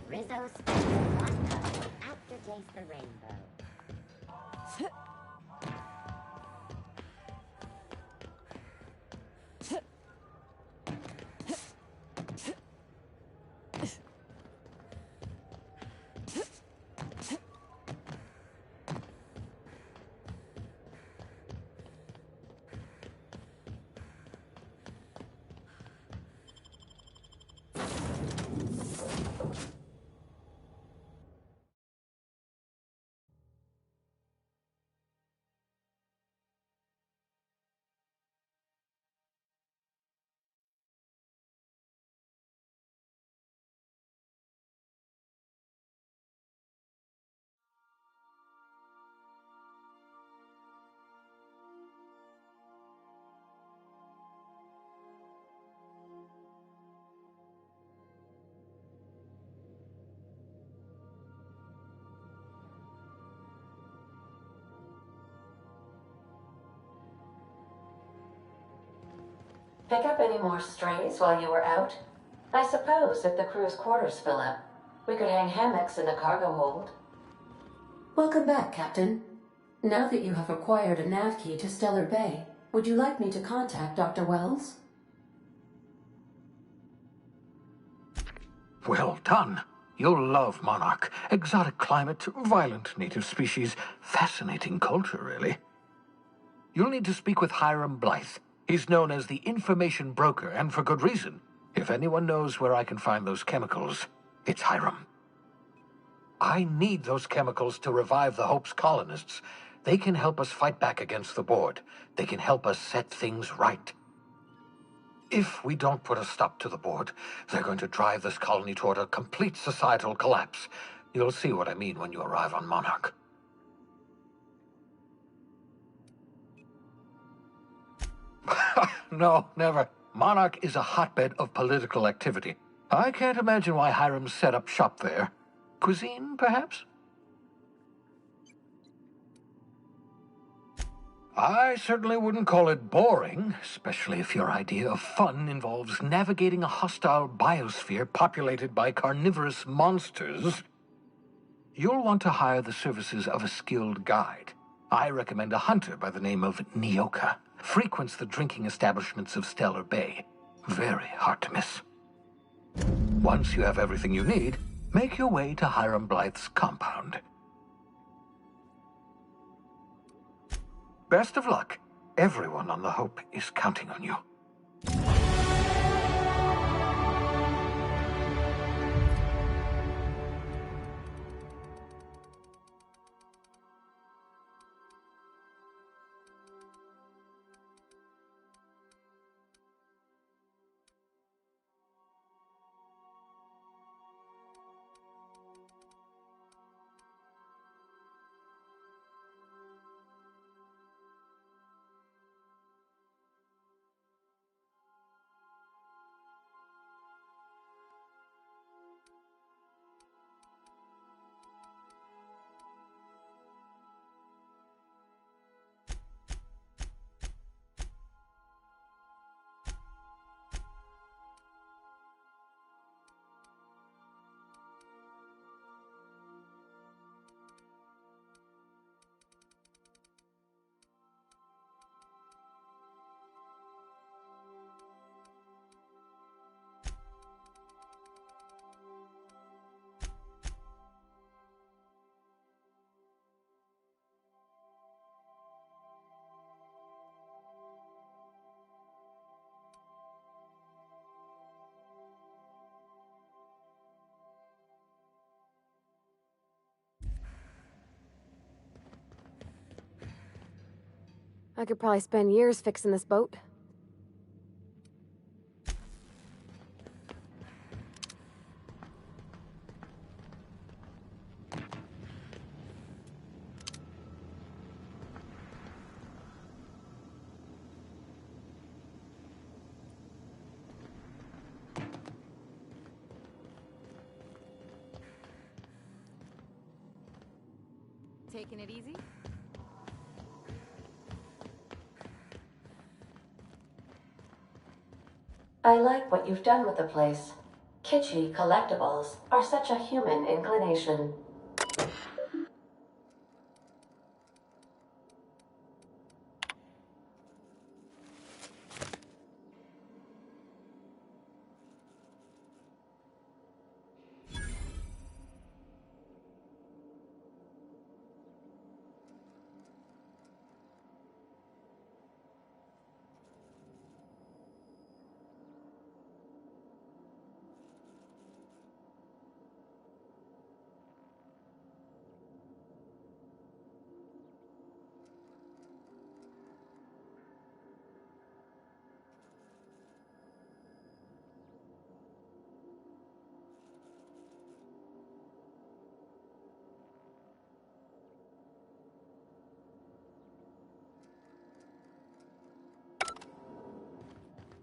Rizzo special one cup. Aftertaste the rainbow. Pick up any more strays while you were out? I suppose if the crew's quarters fill up, we could hang hammocks in the cargo hold. Welcome back, Captain. Now that you have acquired a nav key to Stellar Bay, would you like me to contact Dr. Wells? Well done. You'll love Monarch. Exotic climate, violent native species, fascinating culture, really. You'll need to speak with Hiram Blythe. He's known as the information broker, and for good reason. If anyone knows where I can find those chemicals, it's Hiram. I need those chemicals to revive the Hope's colonists. They can help us fight back against the Board. They can help us set things right. If we don't put a stop to the Board, they're going to drive this colony toward a complete societal collapse. You'll see what I mean when you arrive on Monarch. No, never. Monarch is a hotbed of political activity. I can't imagine why Hiram set up shop there. Cuisine, perhaps? I certainly wouldn't call it boring, especially if your idea of fun involves navigating a hostile biosphere populated by carnivorous monsters. You'll want to hire the services of a skilled guide. I recommend a hunter by the name of Nyoka. Frequents the drinking establishments of Stellar Bay. Very hard to miss. Once you have everything you need, make your way to Hiram Blythe's compound. Best of luck. Everyone on the Hope is counting on you. I could probably spend years fixing this boat. Taking it easy? I like what you've done with the place. Kitschy collectibles are such a human inclination.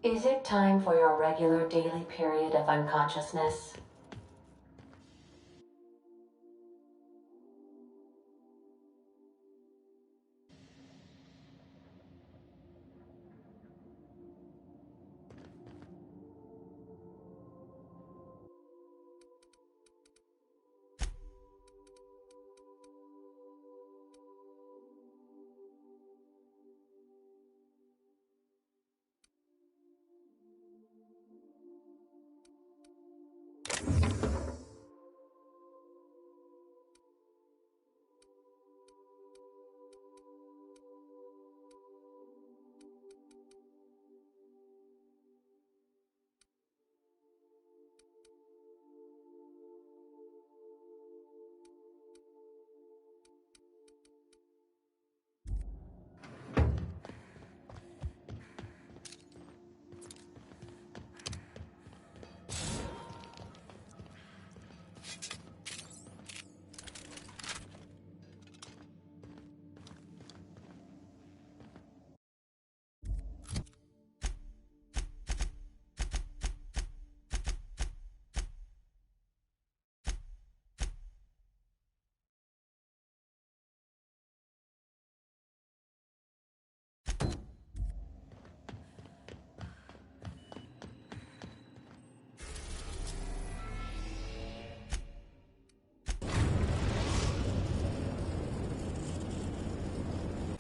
Is it time for your regular daily period of unconsciousness?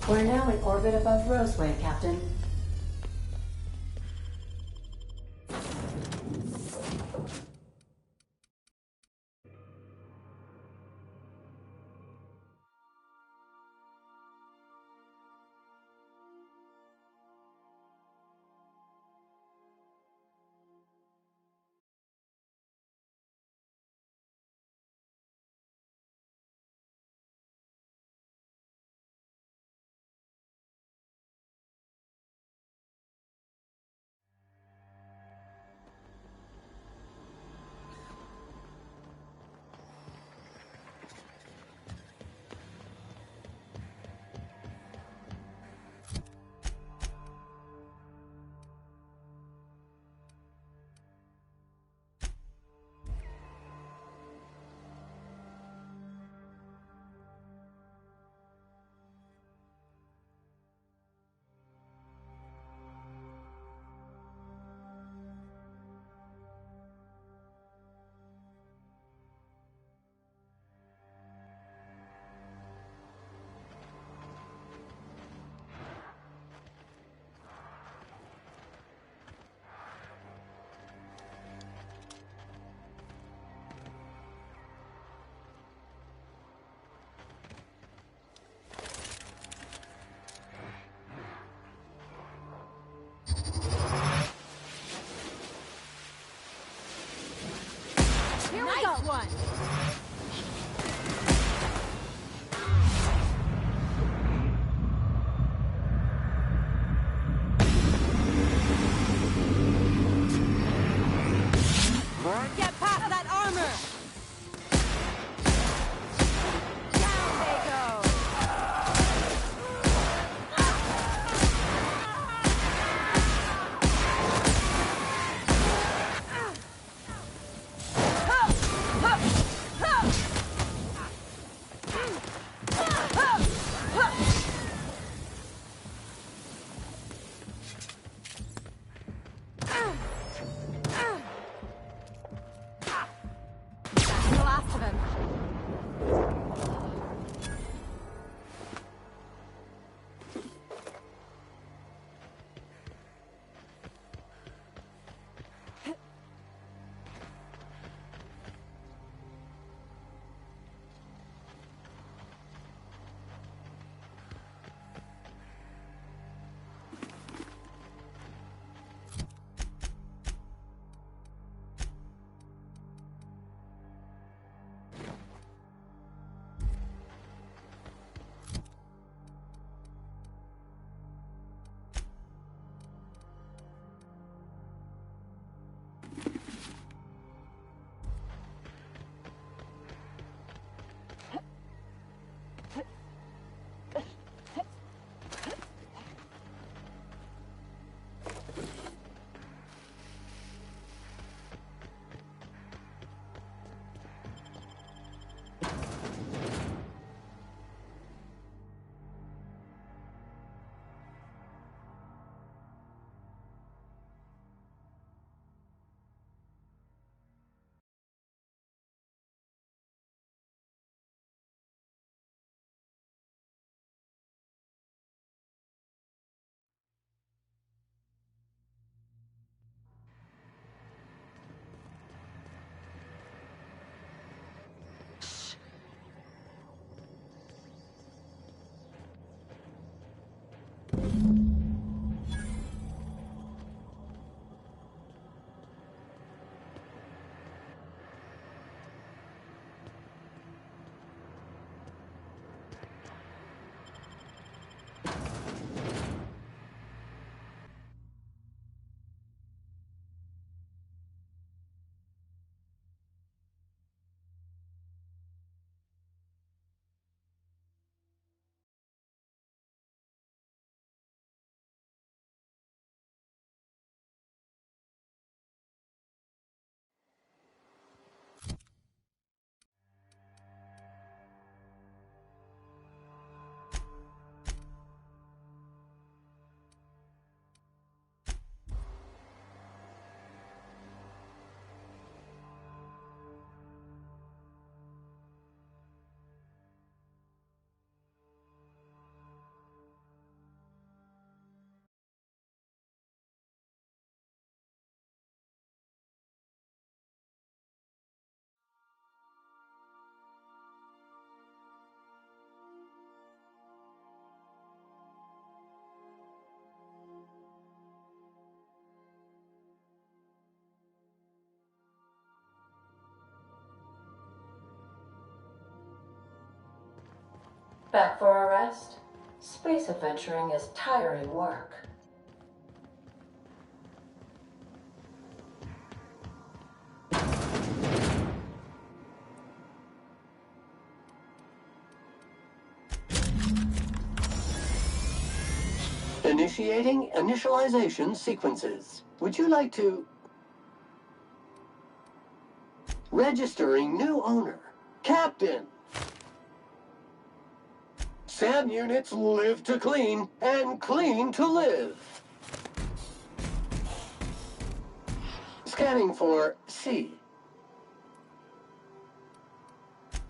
We're now in orbit above Roseway, Captain. Here we go! One. Get past that armor! Down they go! Back for a rest? Space adventuring is tiring work. Initiating initialization sequences. Would you like to... Registering new owner. Captain! SAM units live to clean, and clean to live. Scanning for C.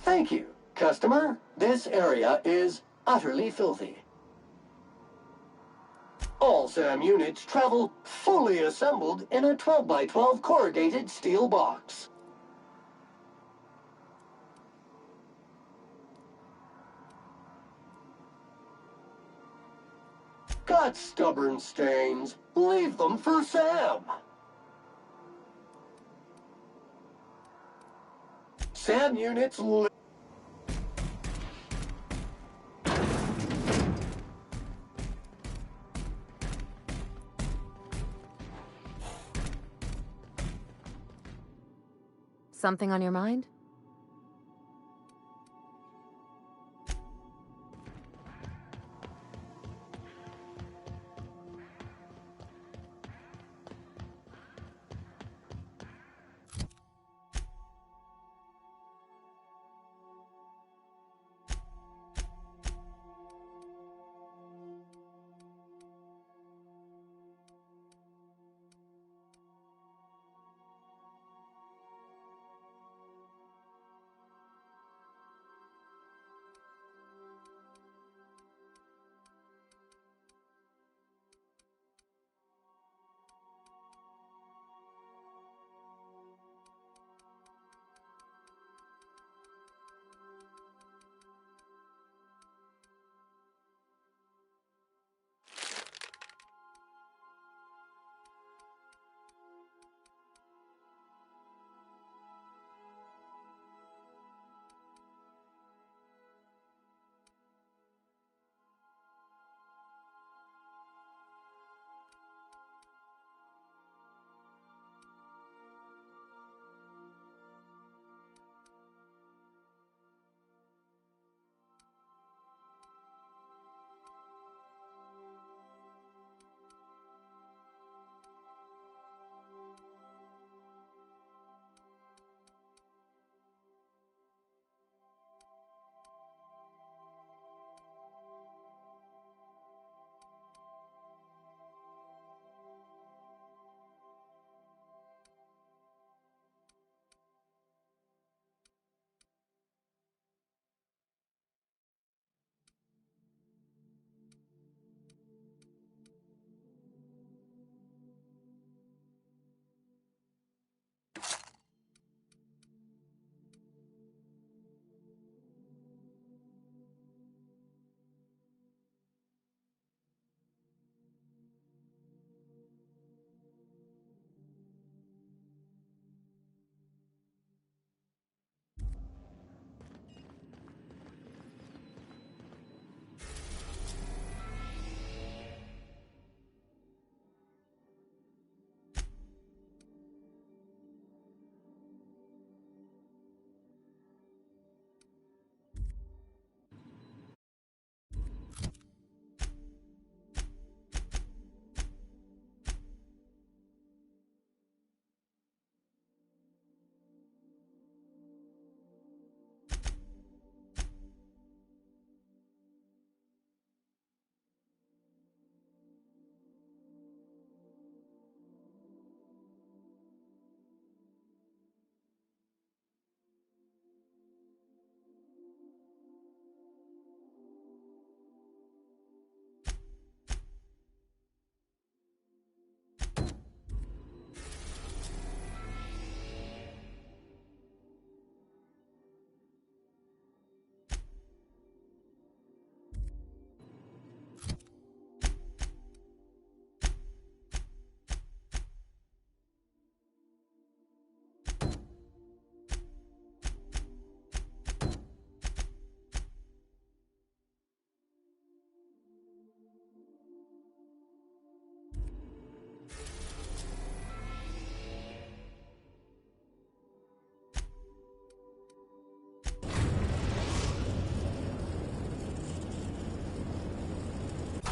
Thank you, customer. This area is utterly filthy. All SAM units travel fully assembled in a 12x12 corrugated steel box. Got stubborn stains. Leave them for Sam. SAM units Something on your mind?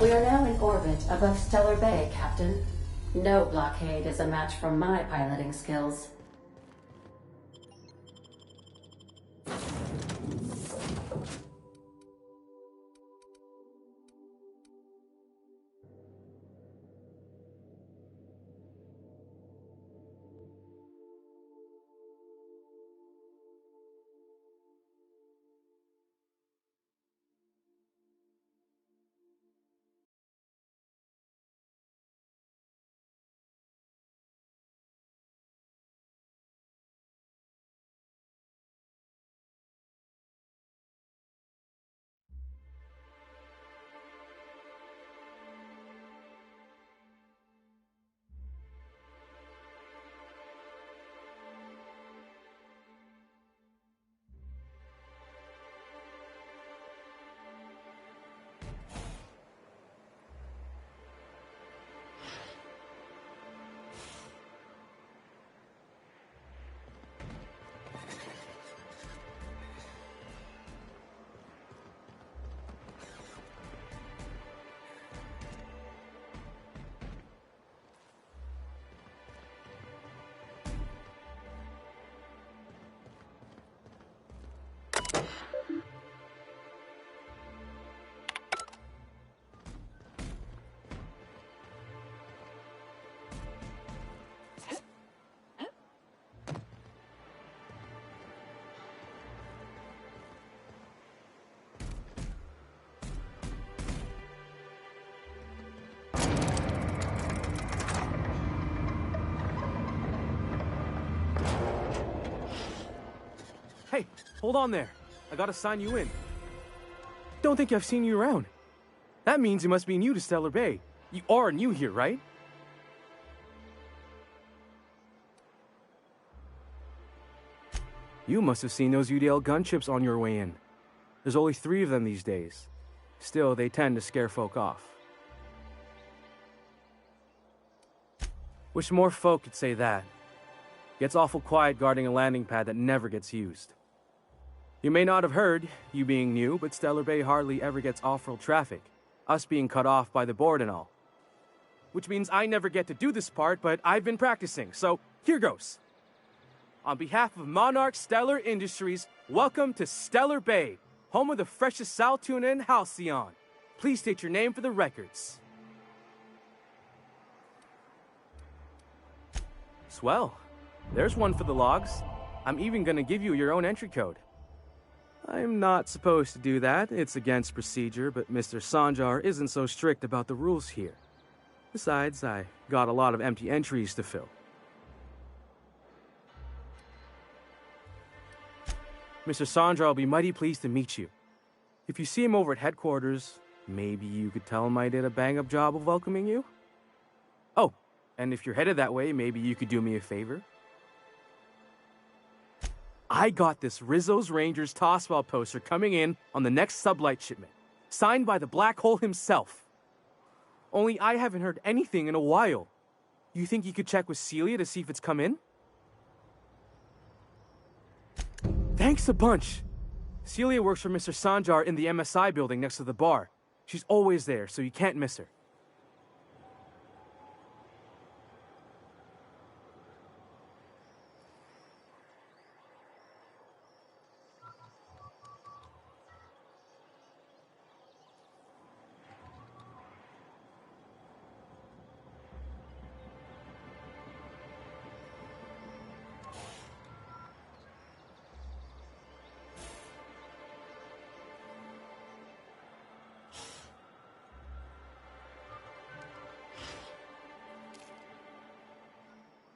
We are now in orbit above Stellar Bay, Captain. No blockade is a match for my piloting skills. Hey, hold on there. I gotta sign you in. Don't think I've seen you around. That means you must be new to Stellar Bay. You are new here, right? You must have seen those UDL gunships on your way in. There's only 3 of them these days. Still, they tend to scare folk off. Wish more folk could say that. Gets awful quiet guarding a landing pad that never gets used. You may not have heard, you being new, but Stellar Bay hardly ever gets off-world traffic, us being cut off by the board and all. Which means I never get to do this part, but I've been practicing, so here goes. On behalf of Monarch Stellar Industries, welcome to Stellar Bay, home of the freshest sal tuna and halcyon. Please state your name for the records. Swell. There's one for the logs. I'm even gonna give you your own entry code. I'm not supposed to do that. It's against procedure, but Mr. Sanjar isn't so strict about the rules here. Besides, I got a lot of empty entries to fill. Mr. Sanjar will be mighty pleased to meet you. If you see him over at headquarters, maybe you could tell him I did a bang-up job of welcoming you? Oh, and if you're headed that way, maybe you could do me a favor? I got this Rizzo's Rangers Tossball poster coming in on the next sublight shipment, signed by the Black Hole himself. Only I haven't heard anything in a while. You think you could check with Celia to see if it's come in? Thanks a bunch. Celia works for Mr. Sanjar in the MSI building next to the bar. She's always there, so you can't miss her.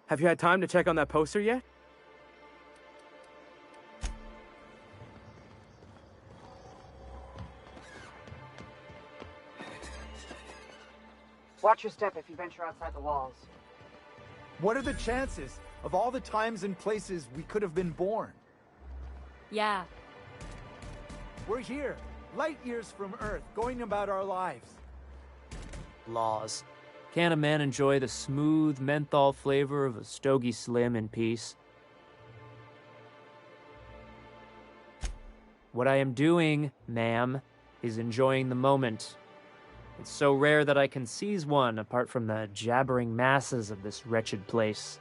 Have you had time to check on that poster yet? Watch your step if you venture outside the walls. What are the chances of all the times and places we could have been born? Yeah. We're here, light years from Earth, going about our lives. Laws. Can a man enjoy the smooth menthol flavor of a Stogie Slim in peace? What I am doing, ma'am, is enjoying the moment. It's so rare that I can seize one apart from the jabbering masses of this wretched place.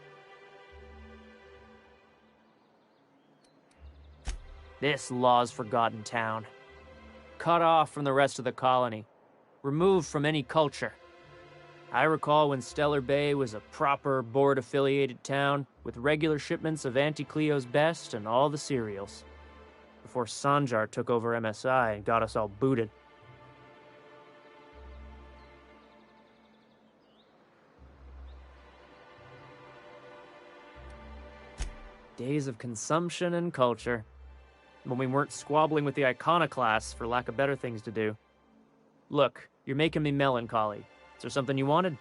This Law's Forgotten town. Cut off from the rest of the colony. Removed from any culture. I recall when Stellar Bay was a proper board-affiliated town with regular shipments of Auntie Cleo's best and all the cereals. Before Sanjar took over MSI and got us all booted. Days of consumption and culture. When we weren't squabbling with the iconoclasts for lack of better things to do. Look, you're making me melancholy. Is there something you wanted?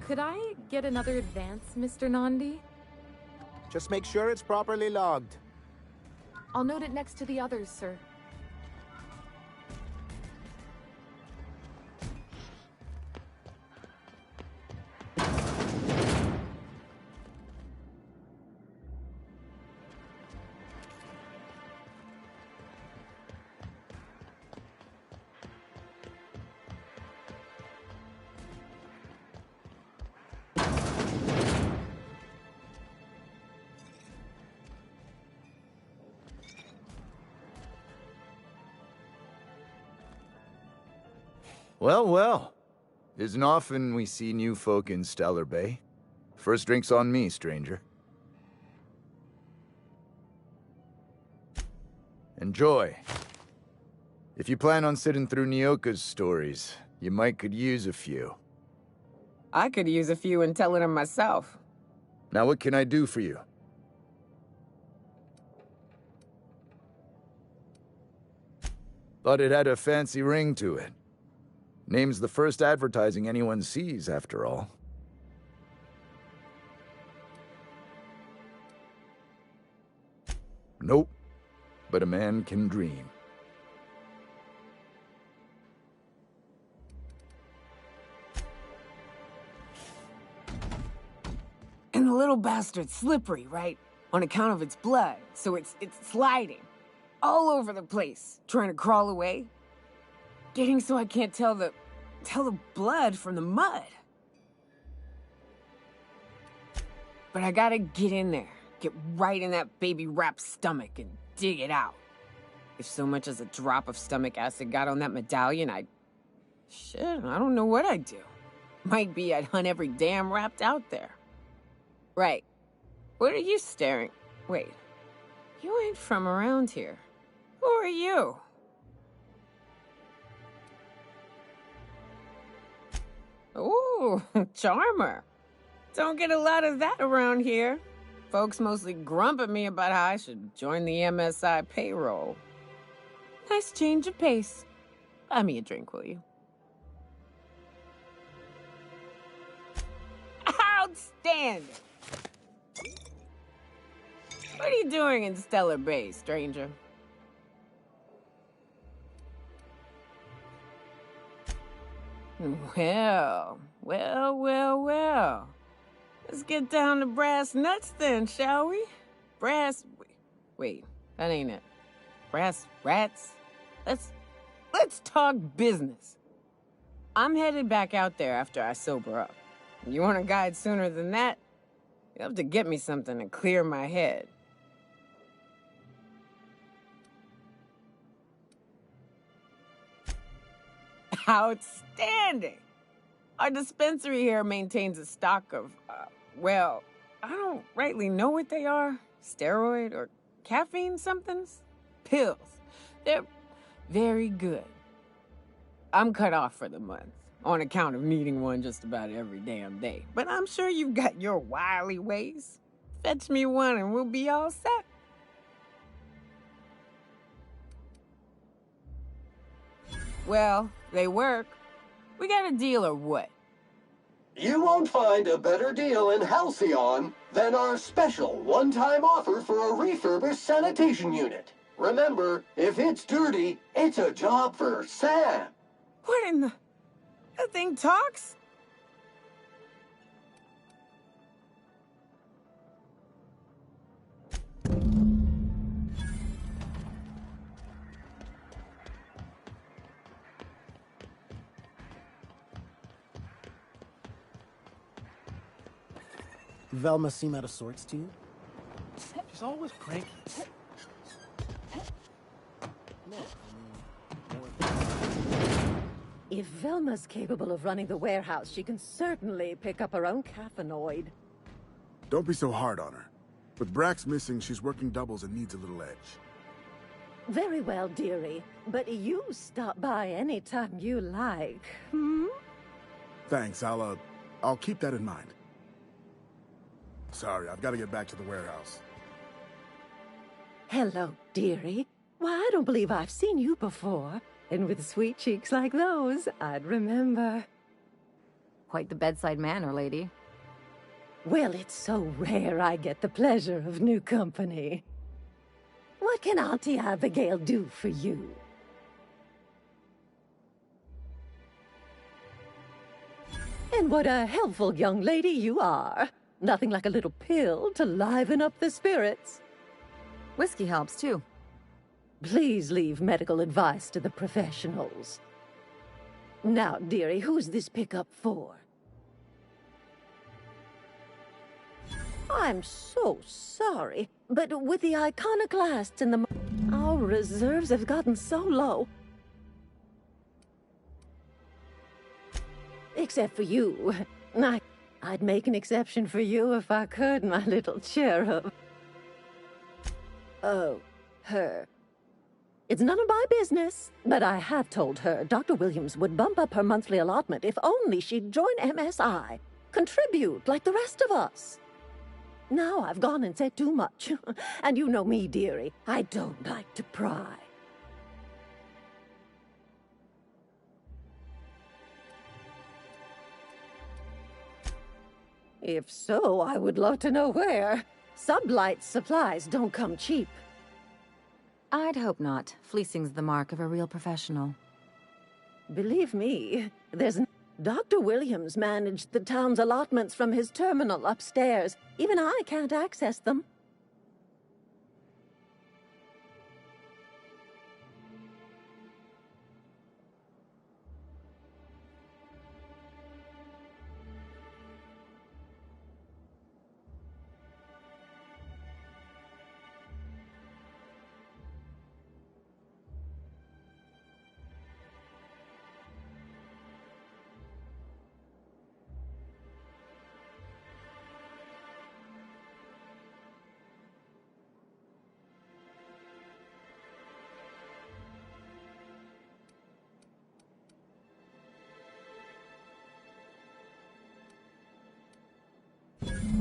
Could I get another advance, Mr. Nandi? Just make sure it's properly logged. I'll note it next to the others, sir. Well, well. Isn't often we see new folk in Stellar Bay. First drink's on me, stranger. Enjoy. If you plan on sitting through Nyoka's stories, you might could use a few. I could use a few and telling them myself. Now what can I do for you? Thought it had a fancy ring to it. Name's the first advertising anyone sees, after all. Nope. But a man can dream. And the little bastard's slippery, right? On account of its blood, so it's sliding. All over the place, trying to crawl away. Getting so I can't tell the blood from the mud. But I gotta get in there, get right in that baby rap's stomach and dig it out. If so much as a drop of stomach acid got on that medallion, shit, I don't know what I'd do. Might be I'd hunt every damn rapt out there. Right. What are you staring? Wait. You ain't from around here. Who are you? Ooh, charmer. Don't get a lot of that around here. Folks mostly grump at me about how I should join the MSI payroll. Nice change of pace. Buy me a drink, will you? Outstanding! What are you doing in Stellar Bay, stranger? Well. Let's get down to brass nuts then, shall we? Wait, that ain't it. Brass rats? Let's talk business. I'm headed back out there after I sober up. You want a guide sooner than that? You'll have to get me something to clear my head. Outstanding! Our dispensary here maintains a stock of, well, I don't rightly know what they are. Steroid or caffeine somethings? Pills. They're very good. I'm cut off for the month, on account of needing one just about every damn day. But I'm sure you've got your wily ways. Fetch me one and we'll be all set. Well, they work. We got a deal or what? You won't find a better deal in Halcyon than our special one-time offer for a refurbished sanitation unit. Remember, if it's dirty, it's a job for Sam. What in the... That thing talks? Velma seem out of sorts to you? She's always cranky. If Velma's capable of running the warehouse, she can certainly pick up her own caffeinoid. Don't be so hard on her. With Brax missing, she's working doubles and needs a little edge. Very well, dearie. But you stop by anytime you like, hmm? Thanks, I'll keep that in mind. Sorry, I've got to get back to the warehouse. Hello, dearie. Why, I don't believe I've seen you before. And with sweet cheeks like those, I'd remember. Quite the bedside manner, lady. Well, it's so rare I get the pleasure of new company. What can Auntie Abigail do for you? And what a helpful young lady you are. Nothing like a little pill to liven up the spirits. Whiskey helps, too. Please leave medical advice to the professionals. Now, dearie, who's this pickup for? I'm so sorry, but with the iconoclasts and our reserves have gotten so low. Except for you. I'd make an exception for you if I could, my little cherub. Oh, her. It's none of my business, but I have told her Dr. Williams would bump up her monthly allotment if only she'd join MSI. Contribute like the rest of us. Now I've gone and said too much. And you know me, dearie. I don't like to pry. If so, I would love to know where. Sublight supplies don't come cheap. I'd hope not. Fleecing's the mark of a real professional. Believe me, Dr. Williams managed the town's allotments from his terminal upstairs. Even I can't access them.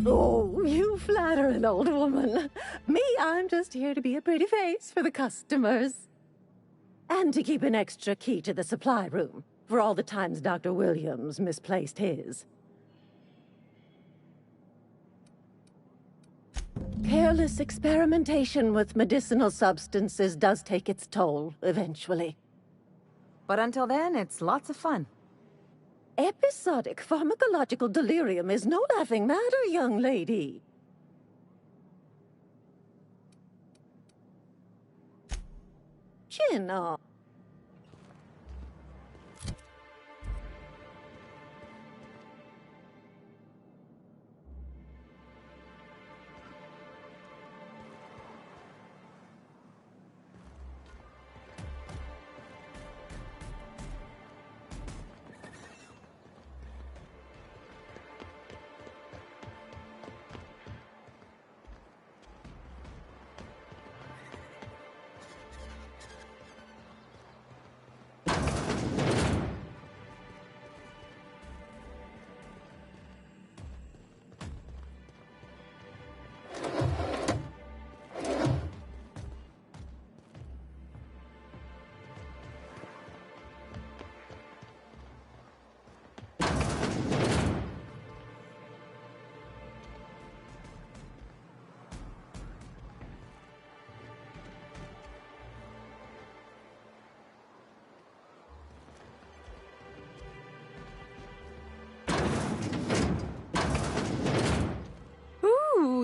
Oh, you flatter an old woman. Me, I'm just here to be a pretty face for the customers. And to keep an extra key to the supply room, for all the times Dr. Williams misplaced his. Careless experimentation with medicinal substances does take its toll, eventually. But until then, it's lots of fun. Episodic pharmacological delirium is no laughing matter, young lady. Chin up.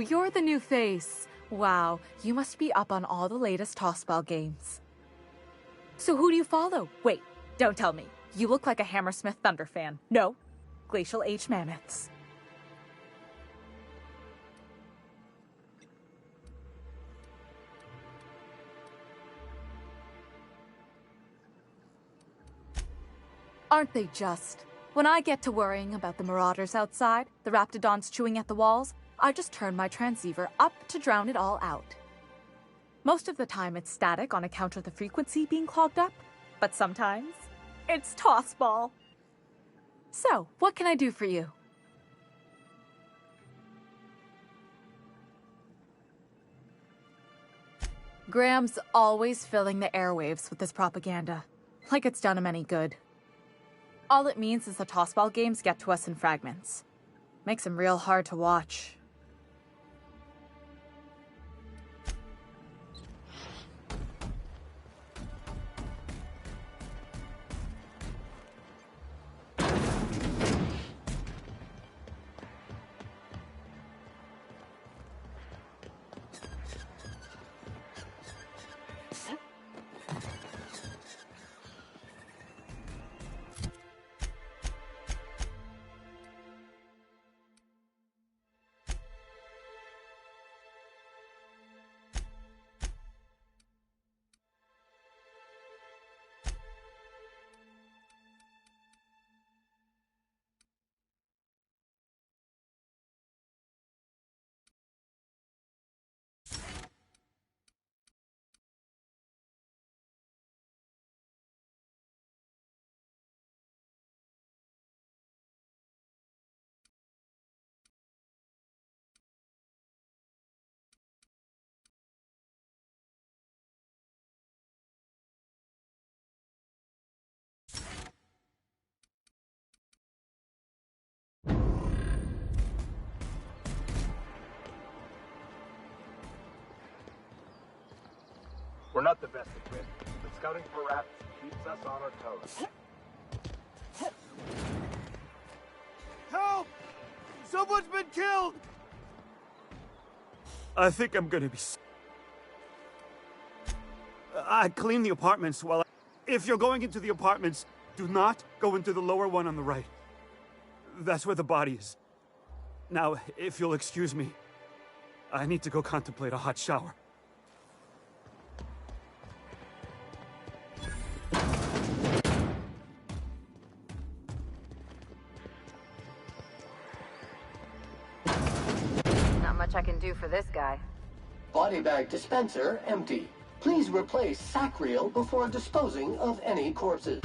you're the new face. Wow, you must be up on all the latest tossball games. So who do you follow? Wait, don't tell me. You look like a Hammersmith Thunder fan. No, Glacial H Mammoths. Aren't they just? When I get to worrying about the marauders outside, the raptidons chewing at the walls, I just turn my transceiver up to drown it all out. Most of the time it's static on account of the frequency being clogged up, but sometimes it's tossball. So, what can I do for you? Graham's always filling the airwaves with this propaganda, like it's done him any good. All it means is the tossball games get to us in fragments. Makes them real hard to watch. We're not the best equipped, but scouting for rats keeps us on our toes. Help! Someone's been killed! I think I'm gonna be I clean the apartments while If you're going into the apartments, do not go into the lower one on the right. That's where the body is. Now, if you'll excuse me, I need to go contemplate a hot shower. Not much I can do for this guy. Body bag dispenser empty. Please replace sack reel before disposing of any corpses.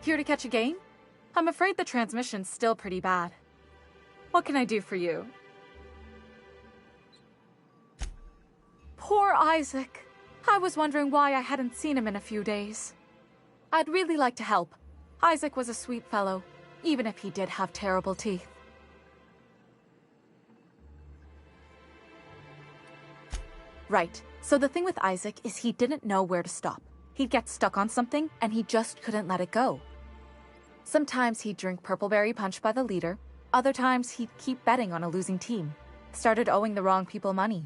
Here to catch a game? I'm afraid the transmission's still pretty bad. What can I do for you? Poor Isaac. I was wondering why I hadn't seen him in a few days. I'd really like to help. Isaac was a sweet fellow, even if he did have terrible teeth. Right, so the thing with Isaac is he didn't know where to stop. He'd get stuck on something, and he just couldn't let it go. Sometimes he'd drink Purpleberry Punch by the liter, other times he'd keep betting on a losing team. Started owing the wrong people money.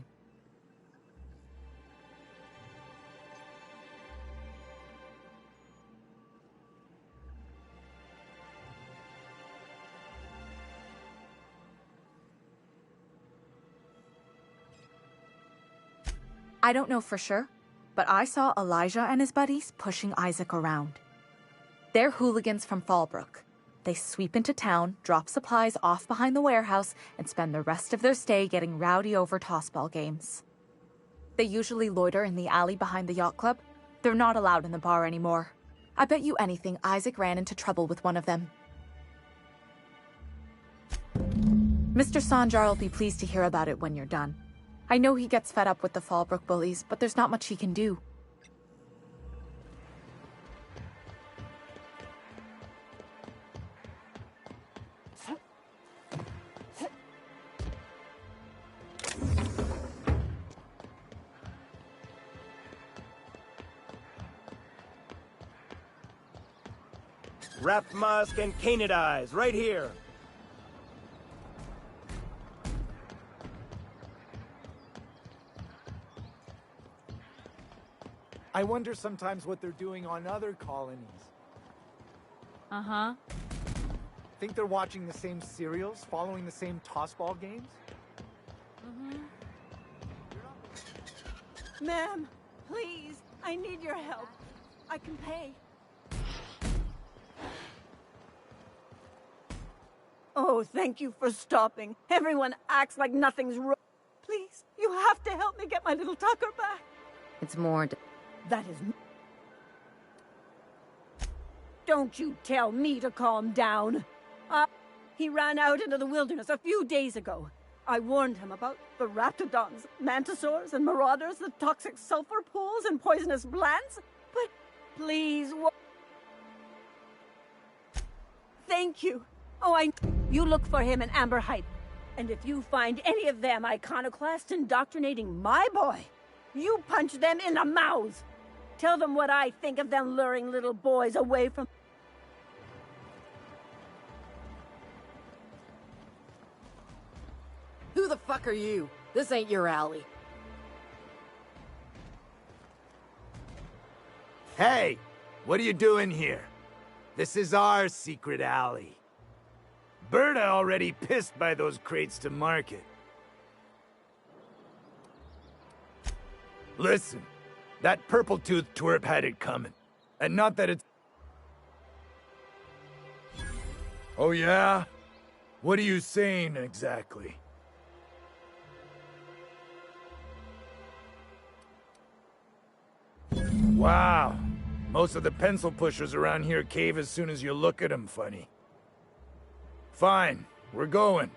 I don't know for sure, but I saw Elijah and his buddies pushing Isaac around. They're hooligans from Fallbrook. They sweep into town, drop supplies off behind the warehouse, and spend the rest of their stay getting rowdy over tossball games. They usually loiter in the alley behind the yacht club. They're not allowed in the bar anymore. I bet you anything Isaac ran into trouble with one of them. Mr. Sanjar will be pleased to hear about it when you're done. I know he gets fed up with the Fallbrook bullies, but there's not much he can do. Wrapped musk and canid eyes, right here. I wonder sometimes what they're doing on other colonies. Uh-huh. Think they're watching the same serials, following the same tossball games? Mm-hmm. Ma'am, please, I need your help. I can pay. Oh, thank you for stopping. Everyone acts like nothing's wrong. Please, you have to help me get my little Tucker back. It's more... That is... Don't you tell me to calm down. He ran out into the wilderness a few days ago. I warned him about the raptidons, mantisaurs, and marauders, the toxic sulfur pools, and poisonous blants. But please... Thank you. Oh, You look for him in Amber Heights. And if you find any of them iconoclasts indoctrinating my boy, you punch them in the mouths. Tell them what I think of them luring little boys away from... Who the fuck are you? This ain't your alley. Hey! What are you doing here? This is our secret alley. Berta already pissed by those crates to market. Listen, that purple-toothed twerp had it coming. And not that it's... Oh yeah? What are you saying exactly? Wow. Most of the pencil pushers around here cave as soon as you look at them funny. Fine, we're going.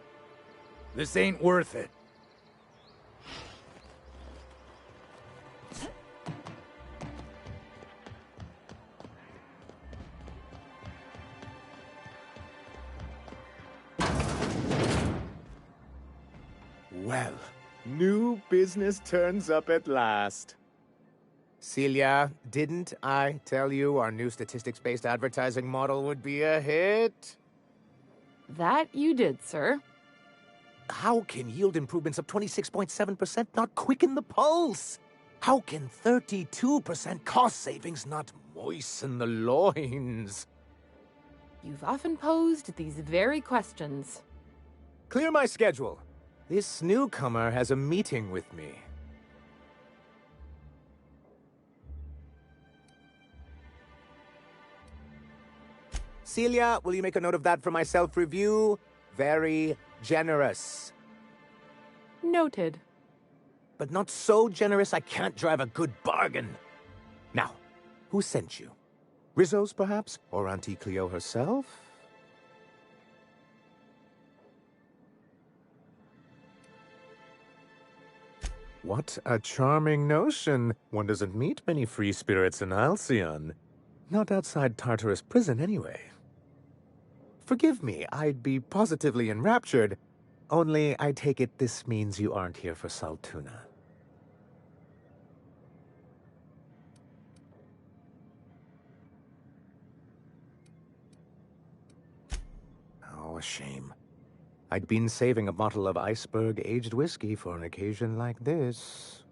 This ain't worth it. Well, new business turns up at last. Celia, didn't I tell you our new statistics-based advertising model would be a hit? That you did, sir. How can yield improvements of 26.7% not quicken the pulse? How can 32% cost savings not moisten the loins? You've often posed these very questions. Clear my schedule. This newcomer has a meeting with me. Celia, will you make a note of that for my self-review? Very generous. Noted. But not so generous I can't drive a good bargain. Now, who sent you? Rizzo's, perhaps? Or Auntie Cleo herself? What a charming notion. One doesn't meet many free spirits in Halcyon. Not outside Tartarus prison, anyway. Forgive me, I'd be positively enraptured. Only, I take it this means you aren't here for Saltuna. Oh, a shame. I'd been saving a bottle of iceberg-aged whiskey for an occasion like this.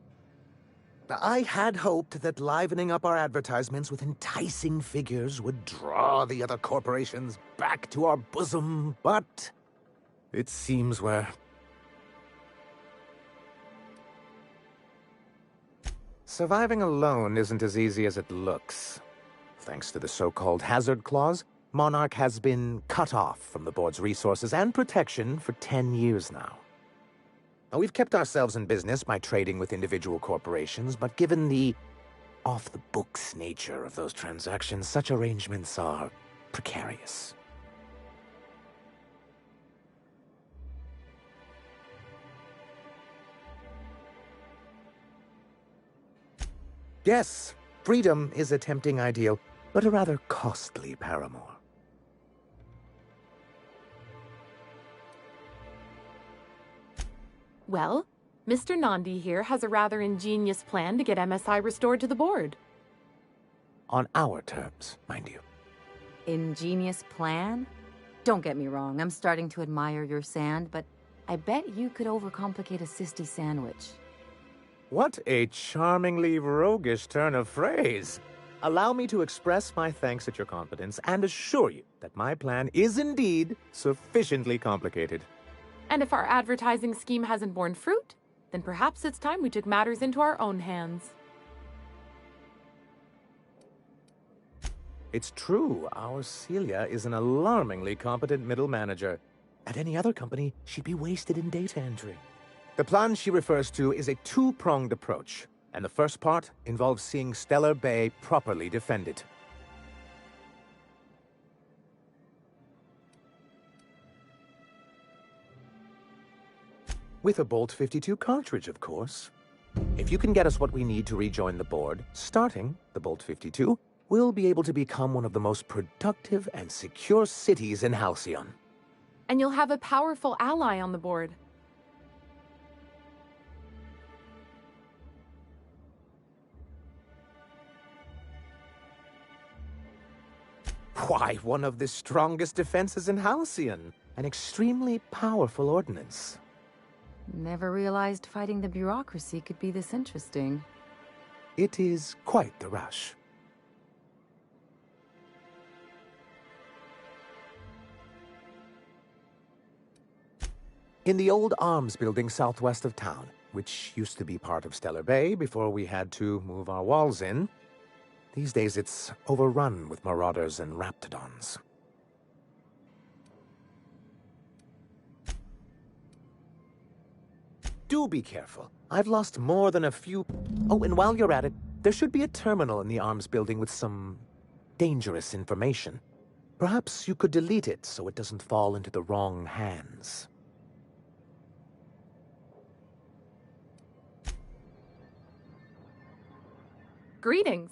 I had hoped that livening up our advertisements with enticing figures would draw the other corporations back to our bosom, but it seems we're... Surviving alone isn't as easy as it looks. Thanks to the so-called hazard clause, Monarch has been cut off from the board's resources and protection for 10 years now. Now, we've kept ourselves in business by trading with individual corporations, but given the off-the-books nature of those transactions, such arrangements are precarious. Yes, freedom is a tempting ideal, but a rather costly paramour. Well, Mr. Nandi here has a rather ingenious plan to get MSI restored to the board. On our terms, mind you. Ingenious plan? Don't get me wrong, I'm starting to admire your sand, but I bet you could overcomplicate a sisty sandwich. What a charmingly roguish turn of phrase. Allow me to express my thanks at your confidence and assure you that my plan is indeed sufficiently complicated. And if our advertising scheme hasn't borne fruit, then perhaps it's time we took matters into our own hands. It's true, our Celia is an alarmingly competent middle manager. At any other company, she'd be wasted in data entry. The plan she refers to is a two-pronged approach, and the first part involves seeing Stellar Bay properly defended. With a Bolt 52 cartridge, of course. If you can get us what we need to rejoin the board, starting the Bolt 52, we'll be able to become one of the most productive and secure cities in Halcyon. And you'll have a powerful ally on the board. Why, one of the strongest defenses in Halcyon. An extremely powerful ordnance. Never realized fighting the bureaucracy could be this interesting. It is quite the rush. In the old arms building southwest of town, which used to be part of Stellar Bay before we had to move our walls in, these days it's overrun with marauders and raptidons. Do be careful. I've lost more than a few... Oh, and while you're at it, there should be a terminal in the arms building with some dangerous information. Perhaps you could delete it so it doesn't fall into the wrong hands. Greetings,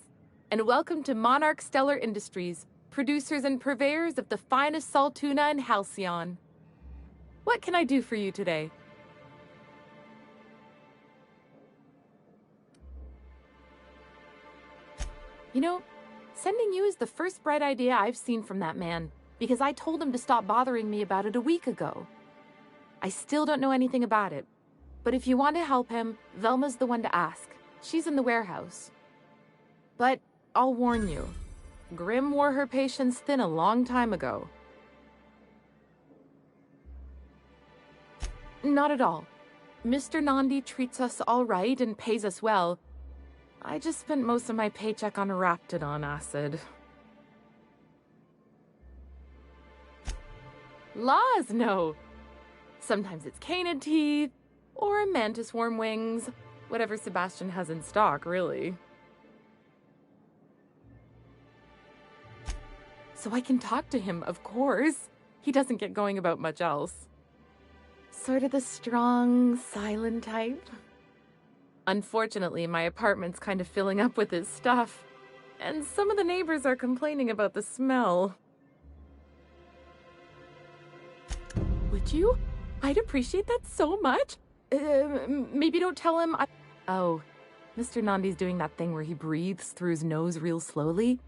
and welcome to Monarch Stellar Industries, producers and purveyors of the finest salt tuna in Halcyon. What can I do for you today? You know, sending you is the first bright idea I've seen from that man, because I told him to stop bothering me about it a week ago. I still don't know anything about it, but if you want to help him, Velma's the one to ask. She's in the warehouse. But I'll warn you, Grimm wore her patience thin a long time ago. Not at all. Mr. Nandi treats us all right and pays us well. I just spent most of my paycheck on Raptidon acid. Laws, no. Sometimes it's canid teeth, or mantis worm wings. Whatever Sebastian has in stock, really. So I can talk to him, of course. He doesn't get going about much else. Sort of the strong, silent type. Unfortunately, my apartment's kind of filling up with his stuff. And some of the neighbors are complaining about the smell. Would you? I'd appreciate that so much. Maybe don't tell him Oh, Mr. Nandi's doing that thing where he breathes through his nose real slowly.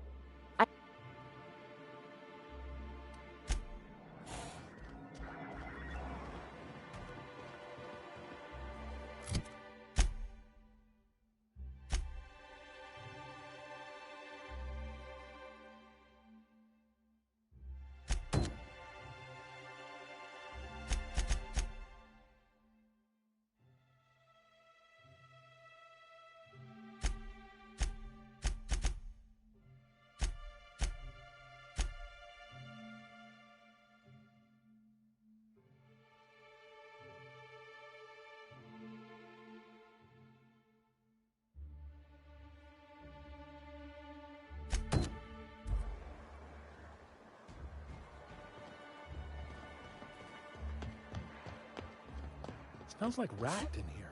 Smells like rat in here.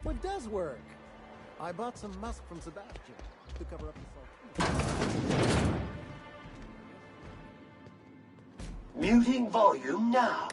What does work? I bought some musk from Sebastian to cover up the salt. Muting volume now.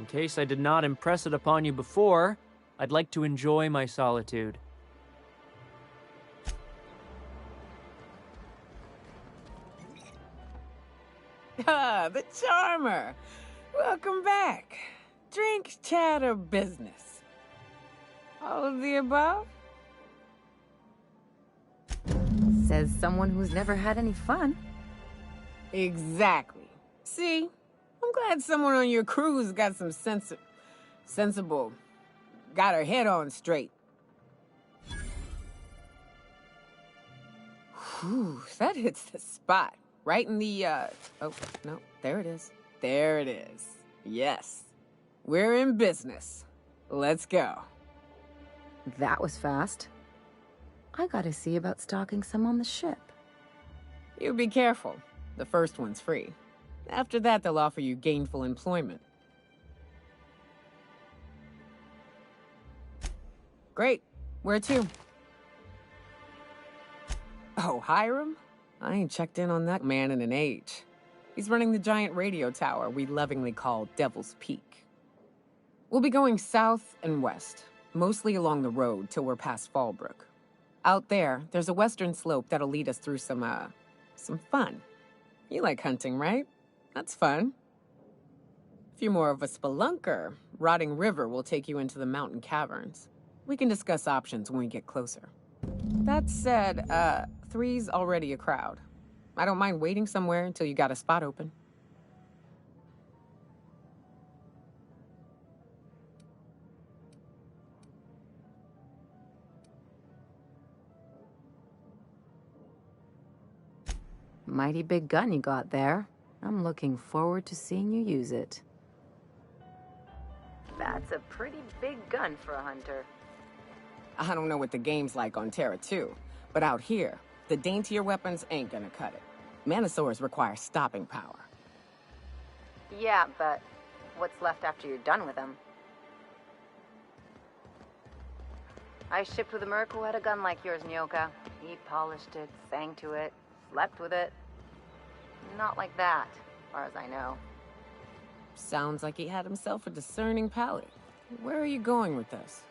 In case I did not impress it upon you before, I'd like to enjoy my solitude. Ah, the charmer. Welcome back. Drink, chat, or business? All of the above? Says someone who's never had any fun. Exactly. See? I'm glad someone on your crew's got some sensible. Got her head on straight. Whew, that hits the spot. Right in the, oh, no, there it is. There it is. Yes. We're in business. Let's go. That was fast. I gotta see about stocking some on the ship. You be careful. The first one's free. After that, they'll offer you gainful employment. Great. Where to? Oh, Hiram? I ain't checked in on that man in an age. He's running the giant radio tower we lovingly call Devil's Peak. We'll be going south and west, mostly along the road till we're past Fallbrook. Out there, there's a western slope that'll lead us through some fun. You like hunting, right? That's fun. If you're more of a spelunker, Rotting River will take you into the mountain caverns. We can discuss options when we get closer. That said, 3's already a crowd. I don't mind waiting somewhere until you got a spot open. Mighty big gun you got there. I'm looking forward to seeing you use it. That's a pretty big gun for a hunter. I don't know what the game's like on Terra 2, but out here, the daintier weapons ain't gonna cut it. Manosaurs require stopping power. Yeah, but what's left after you're done with them? I shipped with a merc who had a gun like yours, Nyoka. He polished it, sang to it, slept with it. Not like that, as far as I know. Sounds like he had himself a discerning palate. Where are you going with this?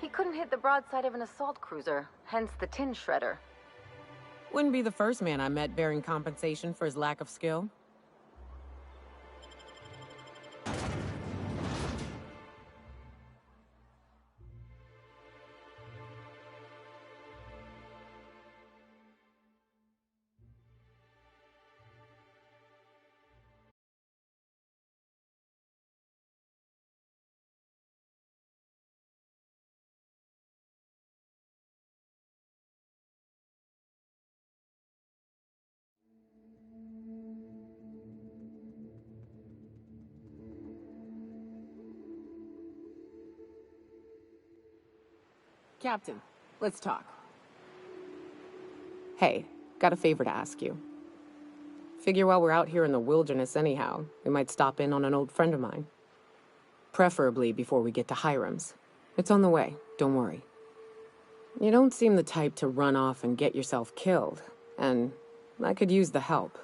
He couldn't hit the broadside of an assault cruiser, hence the tin shredder. Wouldn't be the first man I met bearing compensation for his lack of skill. Captain, let's talk. Hey, got a favor to ask you. Figure while we're out here in the wilderness anyhow, we might stop in on an old friend of mine. Preferably before we get to Hiram's. It's on the way, don't worry. You don't seem the type to run off and get yourself killed, and I could use the help.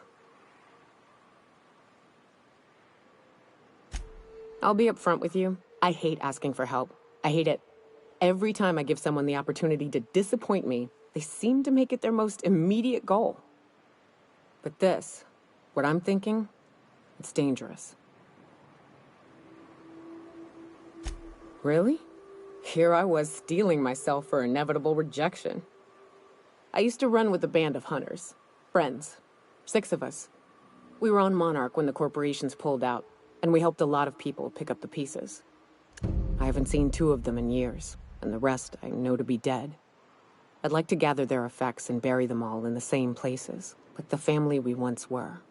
I'll be upfront with you. I hate asking for help. I hate it. Every time I give someone the opportunity to disappoint me, they seem to make it their most immediate goal. But this, what I'm thinking, it's dangerous. Really? Here I was steeling myself for inevitable rejection. I used to run with a band of hunters. Friends. 6 of us. We were on Monarch when the corporations pulled out, and we helped a lot of people pick up the pieces. I haven't seen 2 of them in years, and the rest I know to be dead. I'd like to gather their effects and bury them all in the same places, like the family we once were.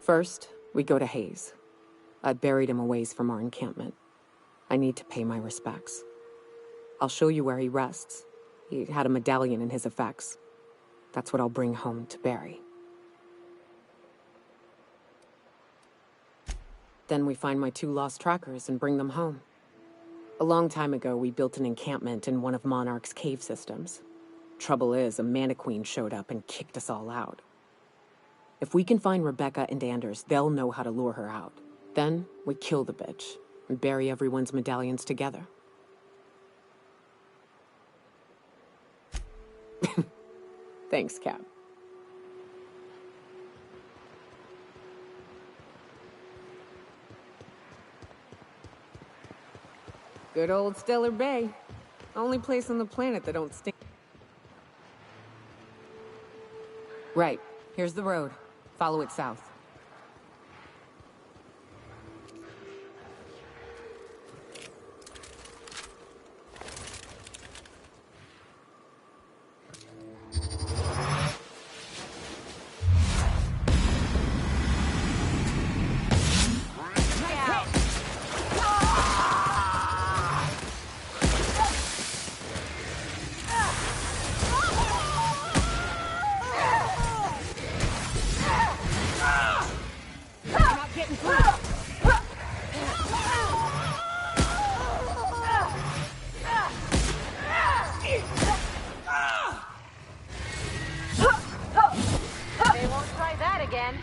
First, we go to Hayes. I buried him a ways from our encampment. I need to pay my respects. I'll show you where he rests. He had a medallion in his effects. That's what I'll bring home to bury. Then we find my 2 lost trackers and bring them home. A long time ago, we built an encampment in one of Monarch's cave systems. Trouble is, a Mana Queen showed up and kicked us all out. If we can find Rebecca and Anders, they'll know how to lure her out. Then we kill the bitch and bury everyone's medallions together. Thanks, Cap. Good old Stellar Bay. Only place on the planet that don't stink. Right. Here's the road. Follow it south. They won't try that again.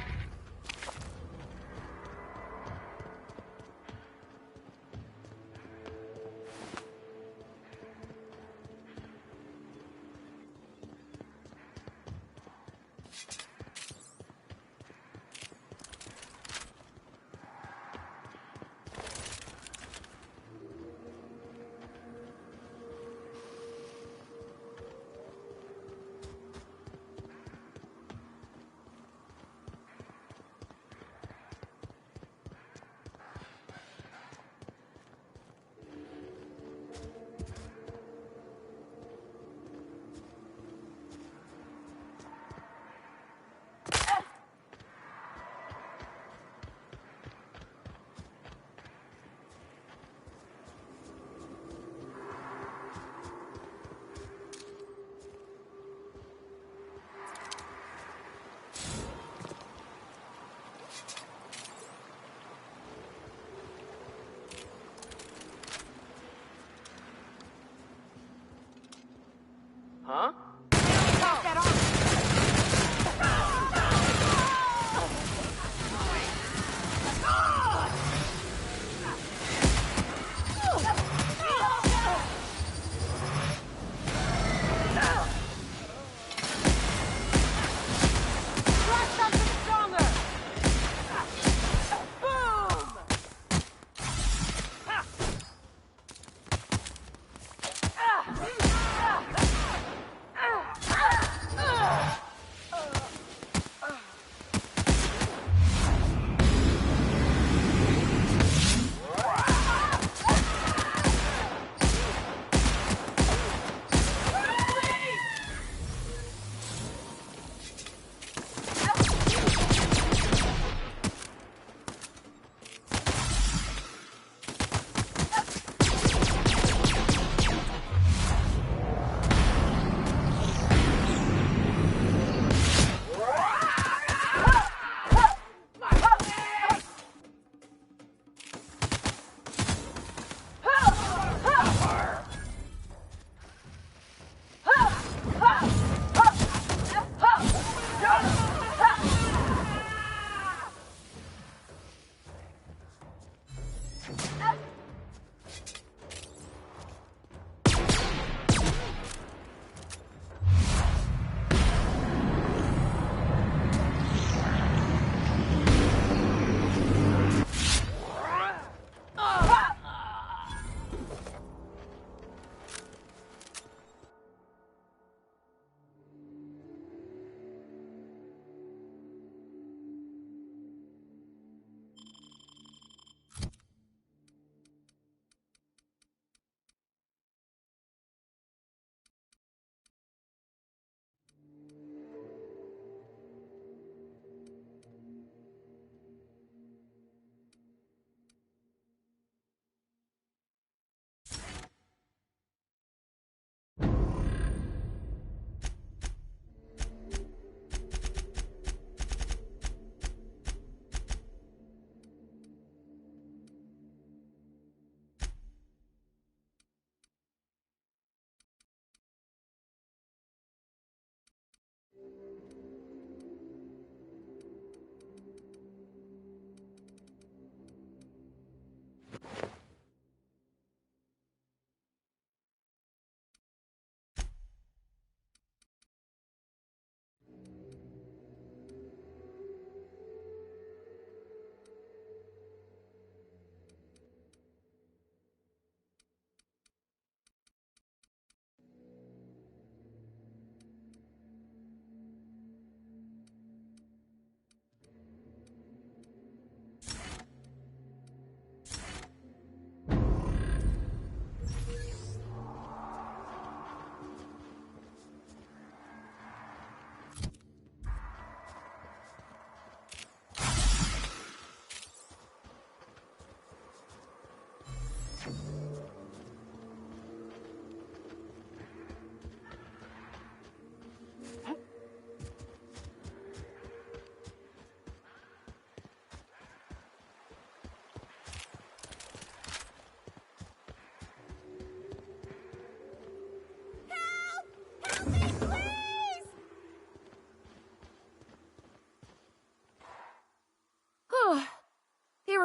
Huh?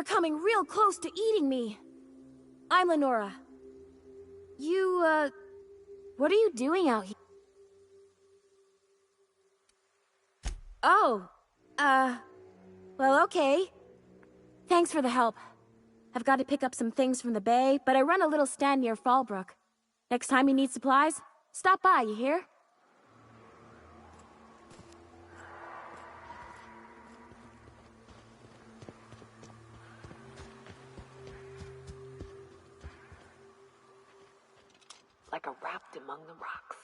were coming real close to eating me. I'm Lenora. You, what are you doing out here? Oh, well, okay. Thanks for the help. I've got to pick up some things from the bay, but I run a little stand near Fallbrook. Next time you need supplies, stop by, you hear? Like a raft among the rocks.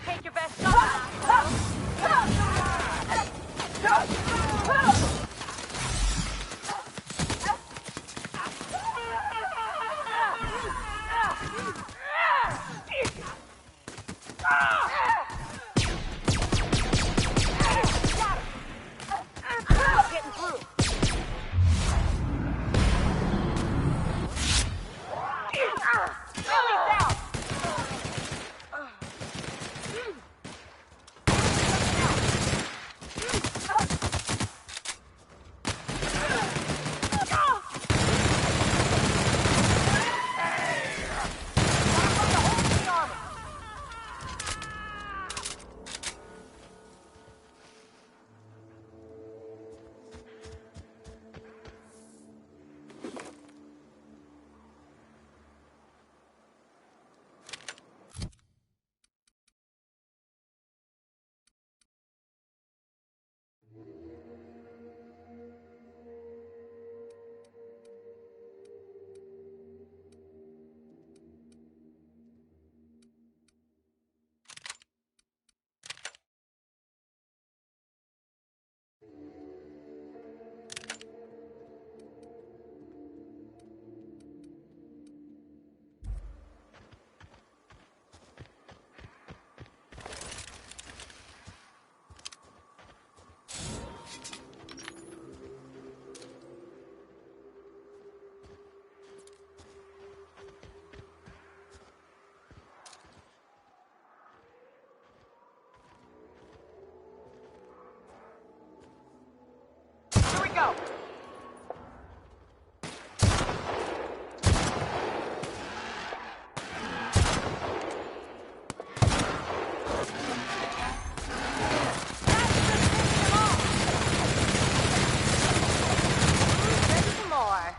Take your best shot. Getting through. go! Ready for more.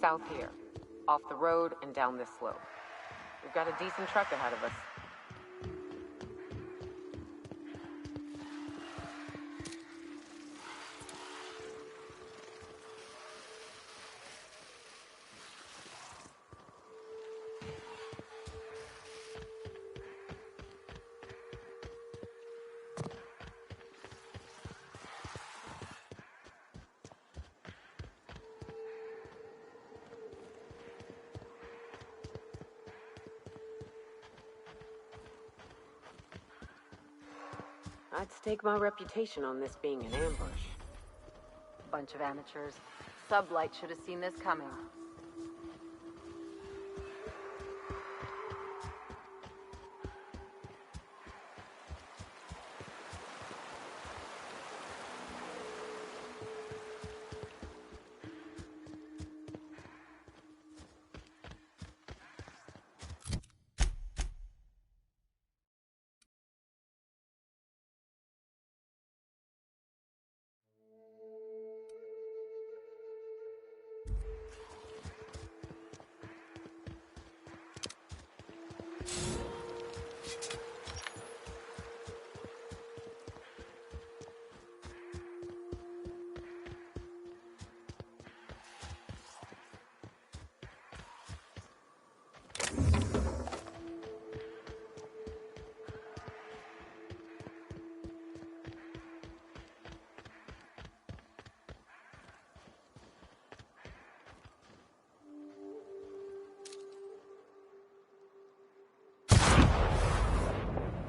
South here. Off the road and down this slope. We've got a decent trek ahead of us. I'd stake my reputation on this being an ambush. Bunch of amateurs. Sublight should have seen this coming.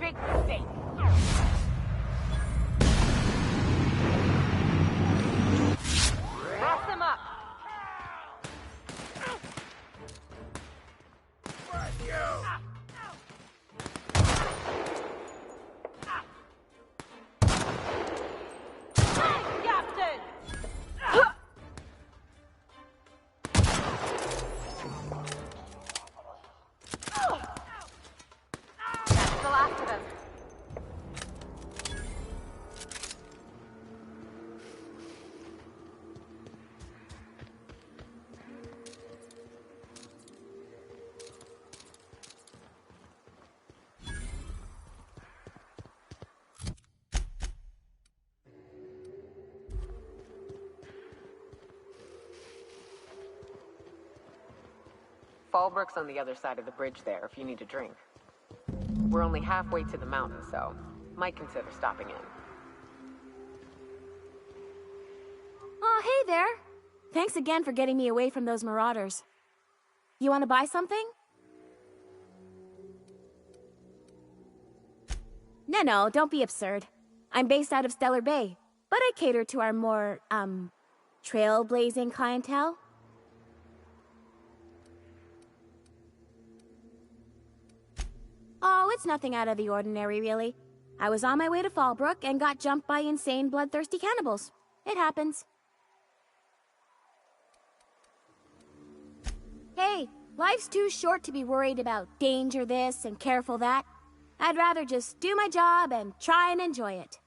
Big mistake. Mess him up. Captain! That's the last of them. Fallbrook's on the other side of the bridge there if you need a drink. We're only halfway to the mountain, so might consider stopping in. Oh, hey there. Thanks again for getting me away from those marauders. You want to buy something? No, don't be absurd. I'm based out of Stellar Bay, but I cater to our more, trailblazing clientele. Oh, it's nothing out of the ordinary, really. I was on my way to Fallbrook and got jumped by insane, bloodthirsty cannibals. It happens. Hey, life's too short to be worried about danger this and careful that. I'd rather just do my job and try and enjoy it.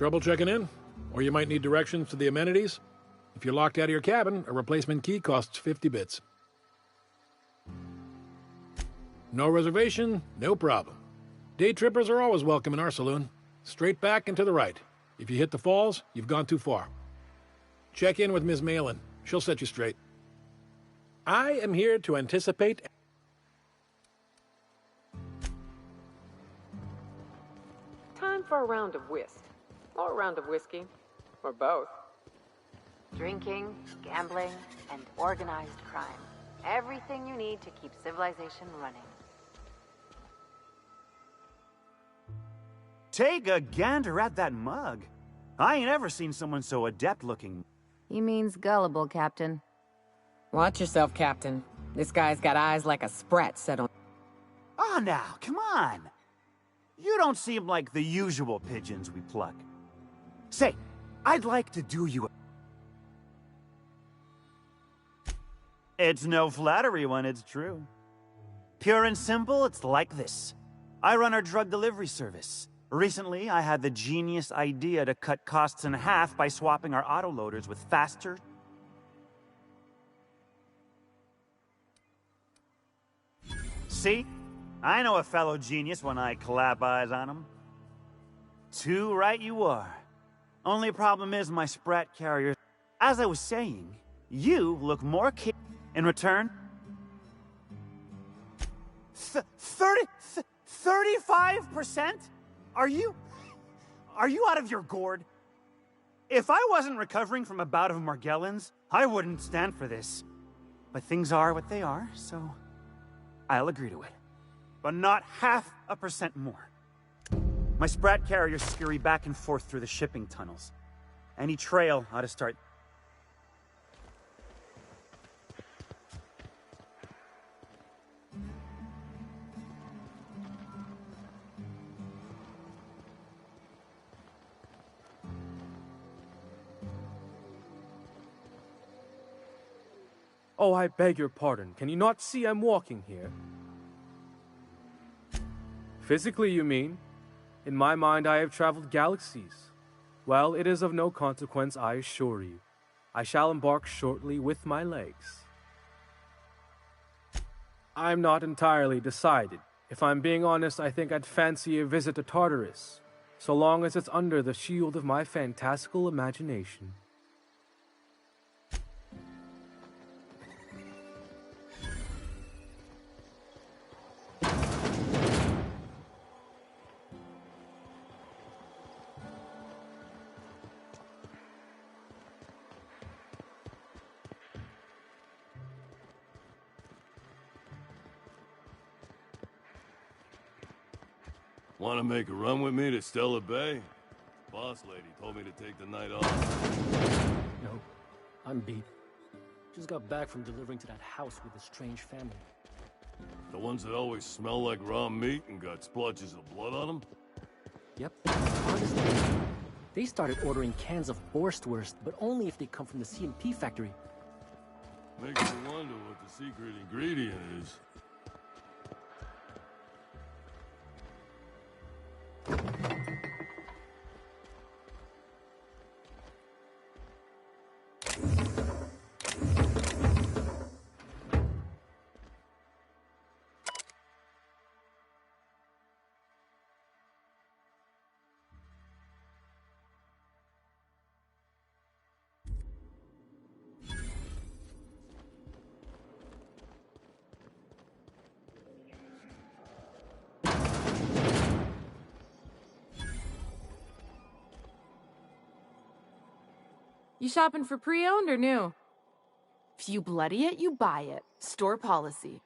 Trouble checking in? Or you might need directions to the amenities? If you're locked out of your cabin, a replacement key costs 50 bits. No reservation, no problem. Day trippers are always welcome in our saloon. Straight back and to the right. If you hit the falls, you've gone too far. Check in with Ms. Malin. She'll set you straight. I am here to anticipate... Time for a round of whist. Or a round of whiskey. Or both. Drinking, gambling, and organized crime. Everything you need to keep civilization running. Take a gander at that mug. I ain't ever seen someone so adept looking. He means gullible, Captain. Watch yourself, Captain. This guy's got eyes like a sprat set on... Ah, now, come on. You don't seem like the usual pigeons we pluck. Say, I'd like to do you a... It's no flattery when it's true. Pure and simple, it's like this. I run our drug delivery service. Recently, I had the genius idea to cut costs in half by swapping our autoloaders with faster... See? I know a fellow genius when I clap eyes on him. Too right you are. Only problem is my sprat carrier... As I was saying, you look more in return... 35%? Are you out of your gourd? If I wasn't recovering from a bout of Morgellons, I wouldn't stand for this. But things are what they are, so I'll agree to it. But not 0.5% more. My sprat carriers scurry back and forth through the shipping tunnels. Any trail ought to start... Oh, I beg your pardon. Can you not see I'm walking here? Physically, you mean? In my mind, I have traveled galaxies. Well, it is of no consequence, I assure you. I shall embark shortly with my legs. I'm not entirely decided. If I'm being honest, I think I'd fancy a visit to Tartarus, so long as it's under the shield of my fantastical imagination. Want to make a run with me to Stella Bay? Boss lady told me to take the night off. No, I'm beat. Just got back from delivering to that house with a strange family. The ones that always smell like raw meat and got splotches of blood on them? Yep. Honestly, they started ordering cans of Borstwurst, but only if they come from the C&P factory. Makes me wonder what the secret ingredient is. You shopping for pre-owned or new? If you bloody it, you buy it. Store policy.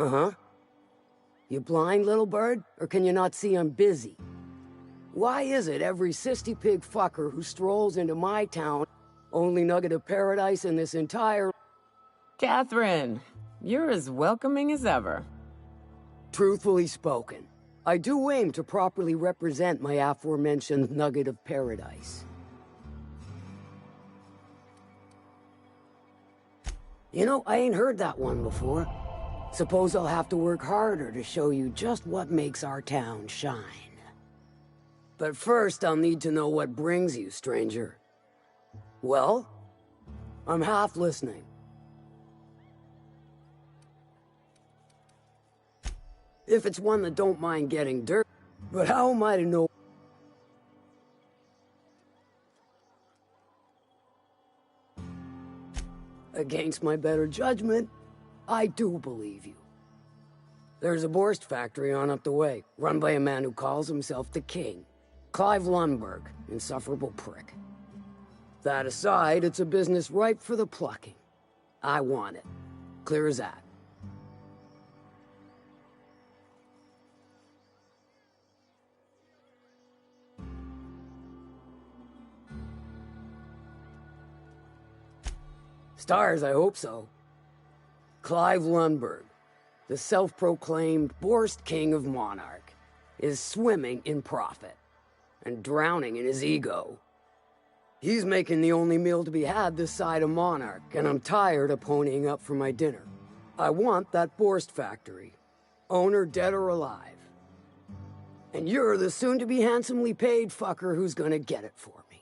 Uh-huh. You blind, little bird? Or can you not see I'm busy? Why is it every sissy pig fucker who strolls into my town, only nugget of paradise in this entire... Catherine, you're as welcoming as ever. Truthfully spoken, I do aim to properly represent my aforementioned nugget of paradise. You know, I ain't heard that one before. Suppose I'll have to work harder to show you just what makes our town shine. But first, I'll need to know what brings you, stranger. Well, I'm half listening. If it's one that don't mind getting dirt, but how am I to know? Against my better judgment, I do believe you. There's a Borst factory on up the way, run by a man who calls himself the King. Clive Lundberg, insufferable prick. That aside, it's a business ripe for the plucking. I want it. Clear as that. Stars, I hope so. Clive Lundberg, the self-proclaimed Borst King of Monarch, is swimming in profit and drowning in his ego. He's making the only meal to be had this side of Monarch, and I'm tired of ponying up for my dinner. I want that Borst factory, owner dead or alive. And you're the soon-to-be handsomely paid fucker who's gonna get it for me.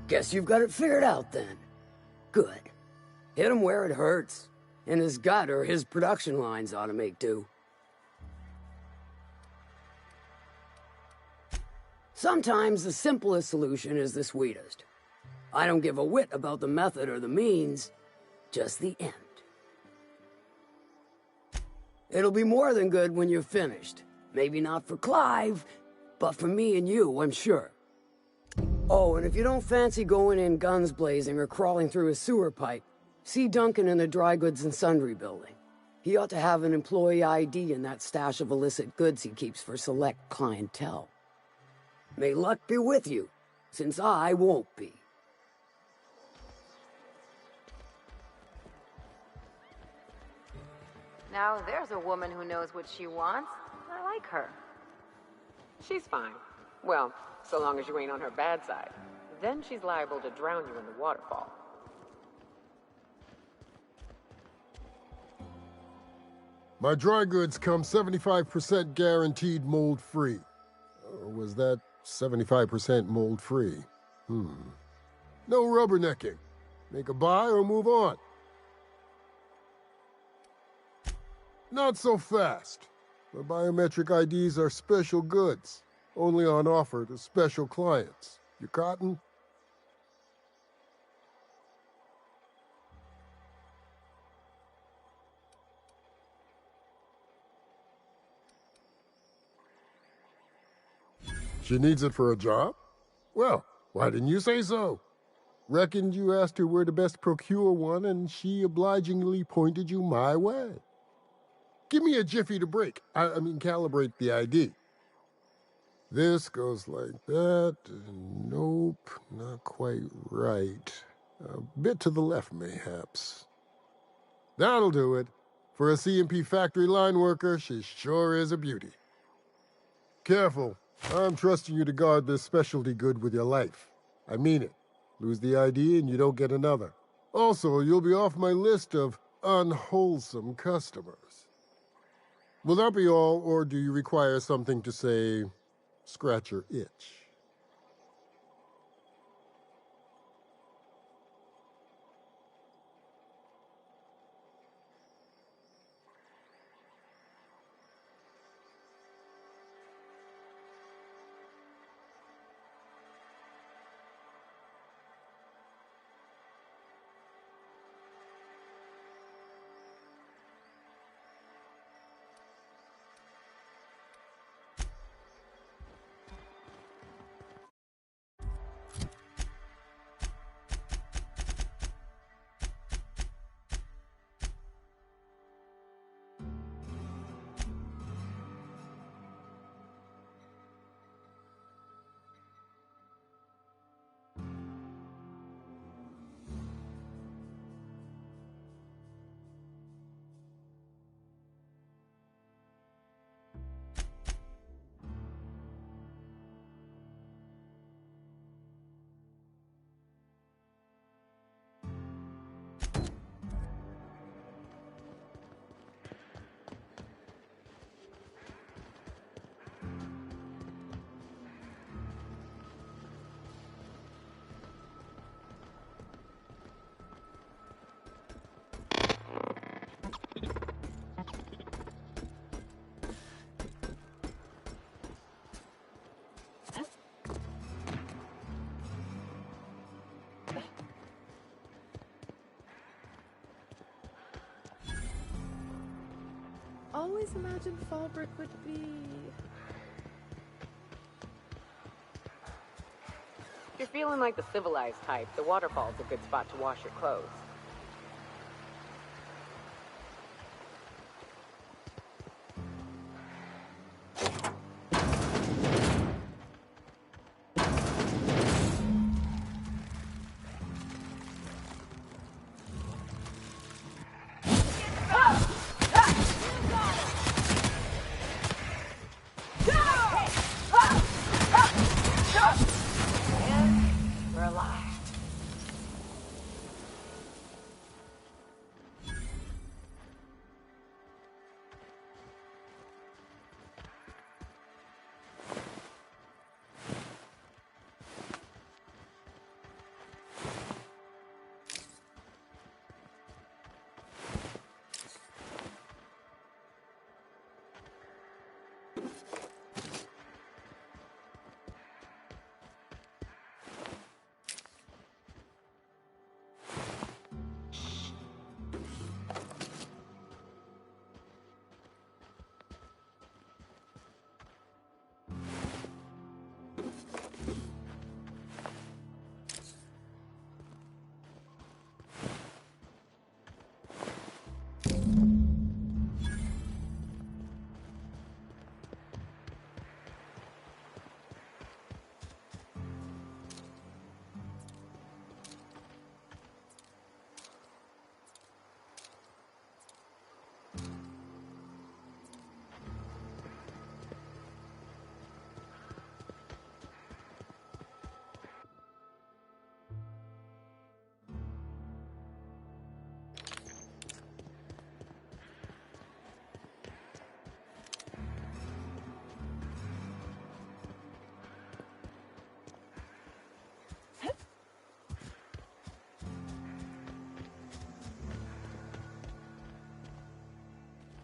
Guess you've got it figured out then. Good. Hit him where it hurts. In his gut, or his production lines ought to make do. Sometimes the simplest solution is the sweetest. I don't give a whit about the method or the means, just the end. It'll be more than good when you're finished. Maybe not for Clive, but for me and you, I'm sure. Oh, and if you don't fancy going in guns blazing or crawling through a sewer pipe, see Duncan in the Dry Goods and Sundry building. He ought to have an employee ID in that stash of illicit goods he keeps for select clientele. May luck be with you, since I won't be. Now there's a woman who knows what she wants. I like her. She's fine. Well, so long as you ain't on her bad side. Then she's liable to drown you in the waterfall. My dry goods come 75% guaranteed mold-free. Or was that 75% mold-free? No rubbernecking. Make a buy or move on. Not so fast. My biometric IDs are special goods. Only on offer to special clients. You cotton? She needs it for a job? Well, why didn't you say so? Reckoned you asked her where to best procure one, and she obligingly pointed you my way. Give me a jiffy to break. I mean, calibrate the ID. This goes like that. Nope, not quite right. A bit to the left, mayhaps. That'll do it. For a CMP factory line worker, she sure is a beauty. Careful. I'm trusting you to guard this specialty good with your life. I mean it. Lose the ID and you don't get another. Also, you'll be off my list of unwholesome customers. Will that be all, or do you require something to say, scratch your itch? always imagined Fallbrook would be... If you're feeling like the civilized type, the waterfall's a good spot to wash your clothes. We're alive.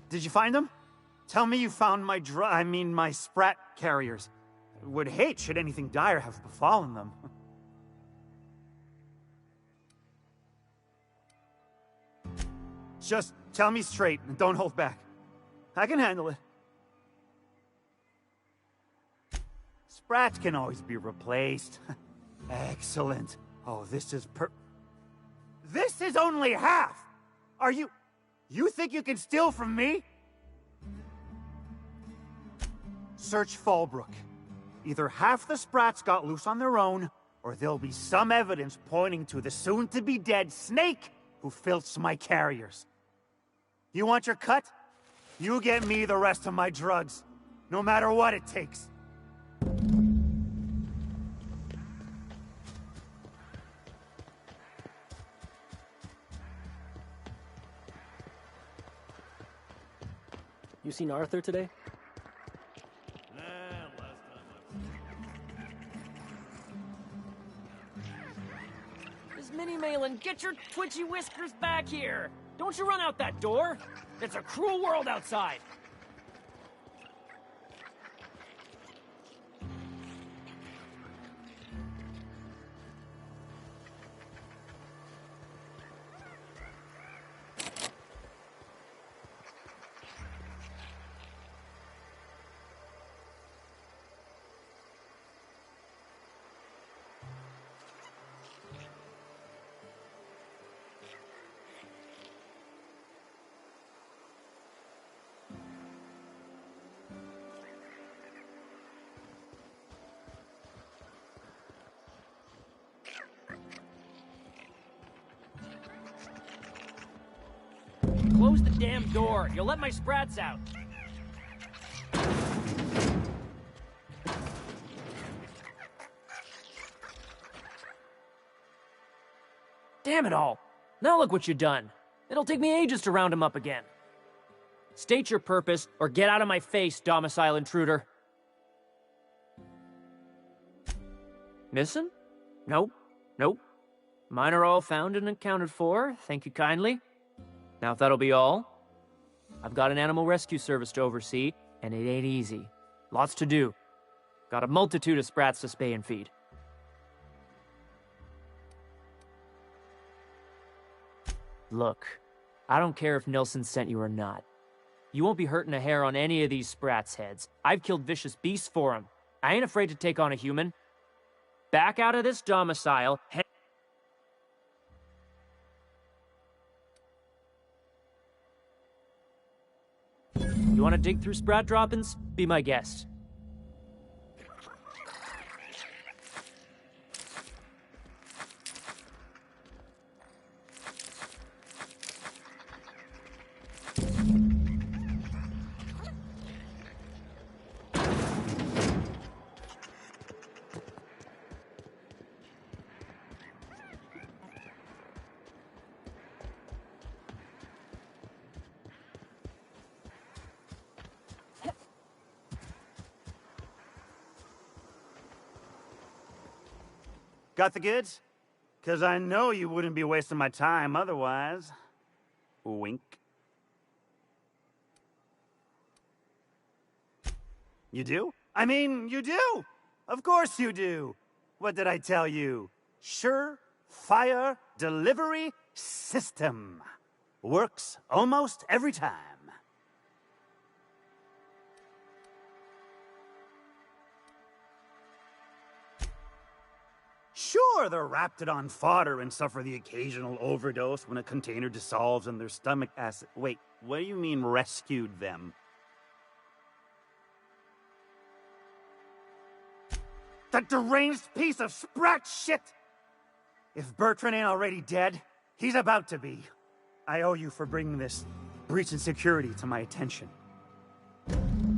Did you find them? Tell me you found my sprat carriers. Would hate should anything dire have befallen them. Just tell me straight and don't hold back. I can handle it. Sprats can always be replaced. Excellent. Oh, this is This is only half! Are you... You think you can steal from me? Search Fallbrook. Either half the Sprats got loose on their own, or there'll be some evidence pointing to the soon-to-be-dead Snake who filched my carriers. You want your cut? You get me the rest of my drugs, no matter what it takes. You seen Arthur today? Miss Minnie Malin, get your twitchy whiskers back here! Don't you run out that door! It's a cruel world outside! Close the damn door. You'll let my sprats out. Damn it all. Now look what you've done. It'll take me ages to round him up again. State your purpose, or get out of my face, domicile intruder. Missing? Nope. Nope. Mine are all found and accounted for. Thank you kindly. Now, if that'll be all, I've got an animal rescue service to oversee, and it ain't easy. Lots to do. Got a multitude of sprats to spay and feed. Look, I don't care if Nilsson sent you or not. You won't be hurting a hair on any of these sprats' heads. I've killed vicious beasts for 'em. I ain't afraid to take on a human. Back out of this domicile. You want to dig through sprat droppings? Be my guest. Got the goods? 'Cause I know you wouldn't be wasting my time otherwise. Wink. You do? I mean, you do! Of course you do! What did I tell you? Sure-fire delivery system. Works almost every time. Sure, they're Raptidon fodder and suffer the occasional overdose when a container dissolves in their stomach acid. Wait, what do you mean rescued them? That deranged piece of sprat shit! If Bertrand ain't already dead, he's about to be. I owe you for bringing this breach in security to my attention.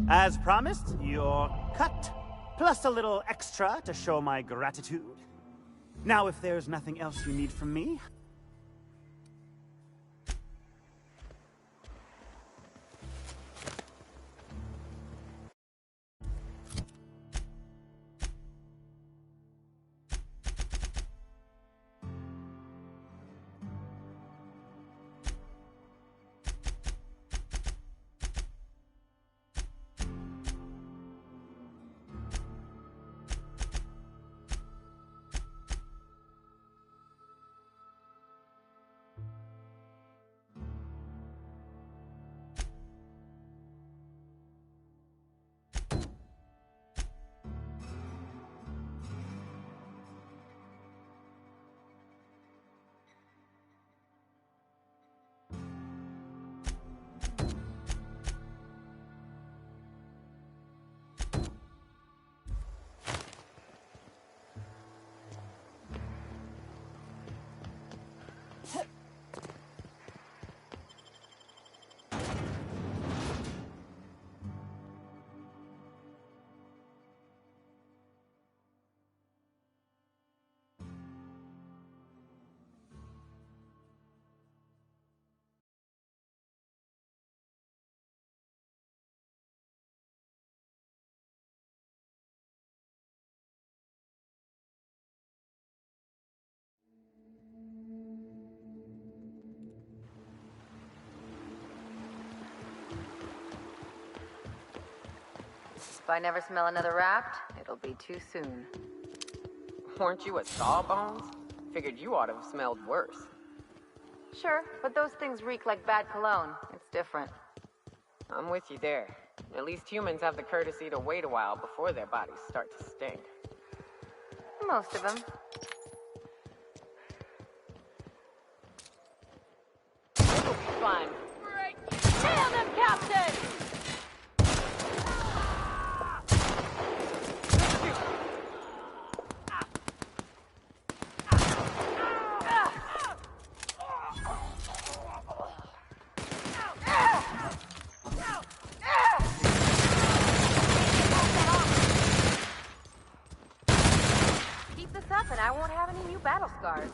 As promised, your cut, plus a little extra to show my gratitude. Now, if there's nothing else you need from me... If I never smell another raft, it'll be too soon. Weren't you a Sawbones? Figured you ought to have smelled worse. Sure, but those things reek like bad cologne. It's different. I'm with you there. At least humans have the courtesy to wait a while before their bodies start to stink. Most of them. It'll be fun. Nail them, Captain! Keep this up and I won't have any new battle scars.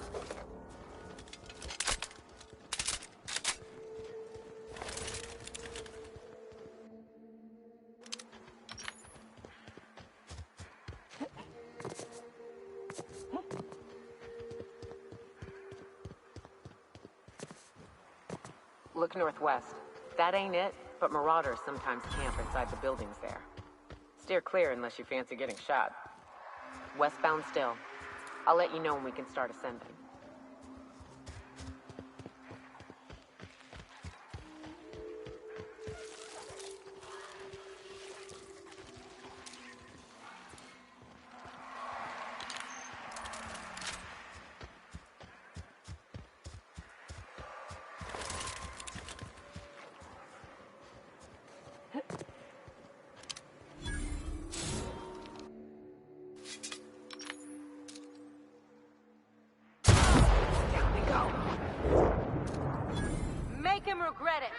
Look northwest. That ain't it, but marauders sometimes camp inside the buildings there. Steer clear unless you fancy getting shot. Westbound still. I'll let you know when we can start ascending. it!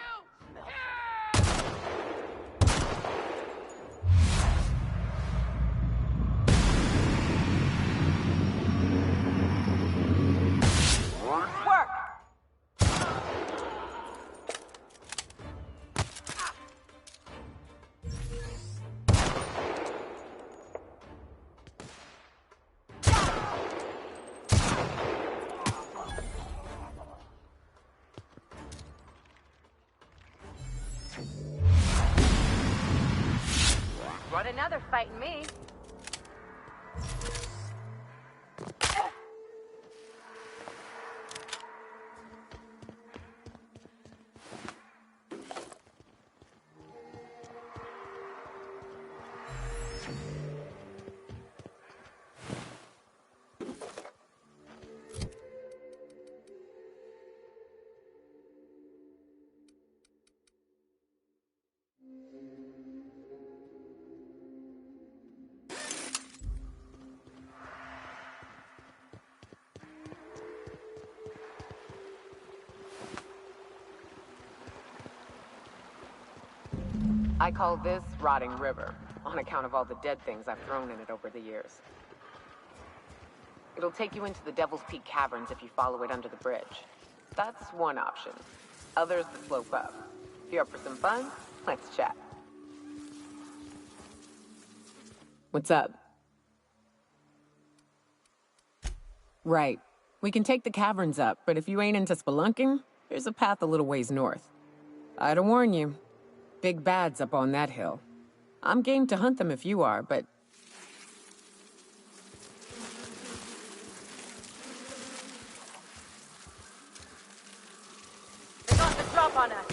Work! What another fighting me? I call this Rotting River, on account of all the dead things I've thrown in it over the years. It'll take you into the Devil's Peak Caverns if you follow it under the bridge. That's one option. Others the slope up. If you're up for some fun, let's chat. What's up? Right. We can take the caverns up, but if you ain't into spelunking, there's a path a little ways north. I'd warn you. Big bad's up on that hill. I'm game to hunt them if you are, but... They got the drop on us.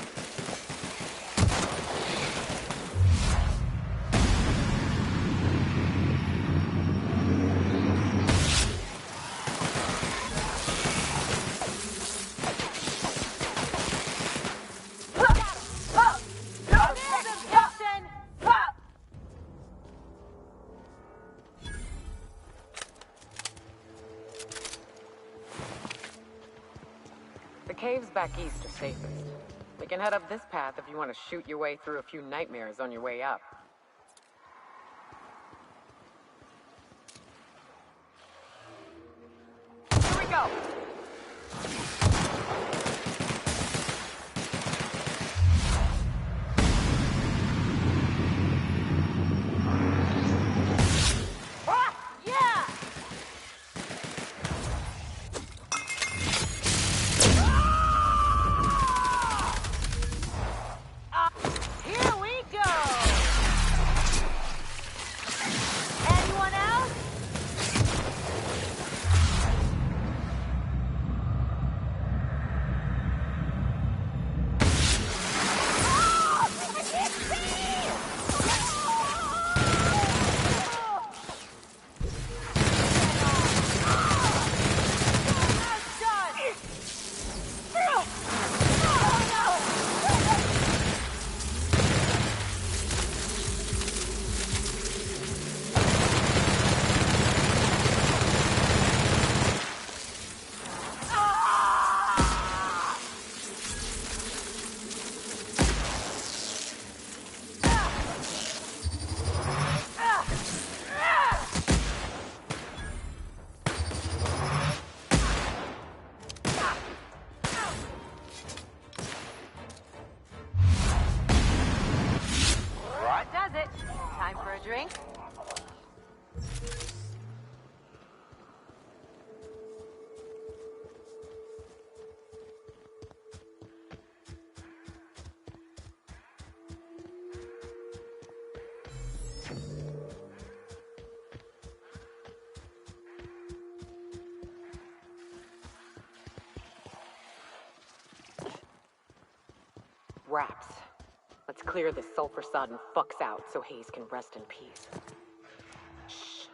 The caves back east are safest. We can head up this path if you want to shoot your way through a few nightmares on your way up. Here we go! Drink? Wraps. Let's clear this sulfur-sodden fucks out so Hayes can rest in peace. Shh.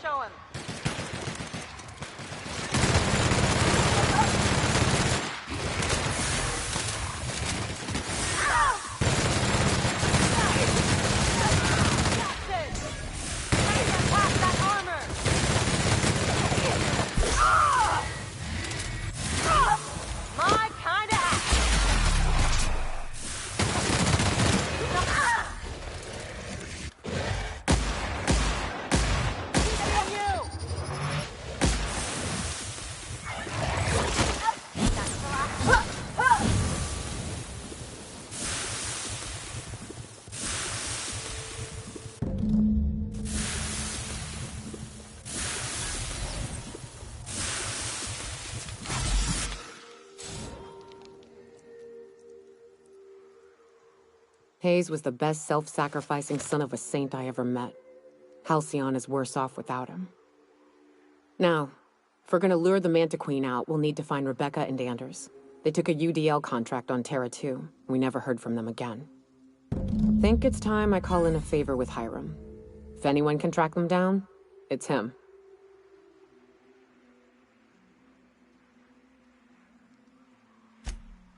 Show him. Hayes was the best self-sacrificing son of a saint I ever met. Halcyon is worse off without him. Now, if we're gonna lure the Manta Queen out, we'll need to find Rebecca and Anders. They took a UDL contract on Terra 2. We never heard from them again. Think it's time I call in a favor with Hiram. If anyone can track them down, it's him.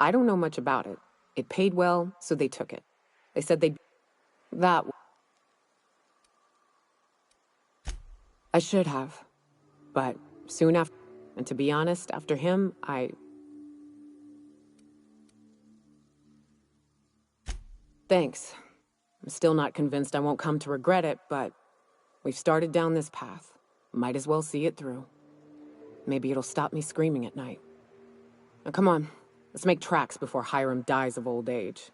I don't know much about it. It paid well, so they took it. They said they'd... That... I should have. But soon after... And to be honest, after him, Thanks. I'm still not convinced I won't come to regret it, but... We've started down this path. Might as well see it through. Maybe it'll stop me screaming at night. Now come on. Let's make tracks before Hiram dies of old age.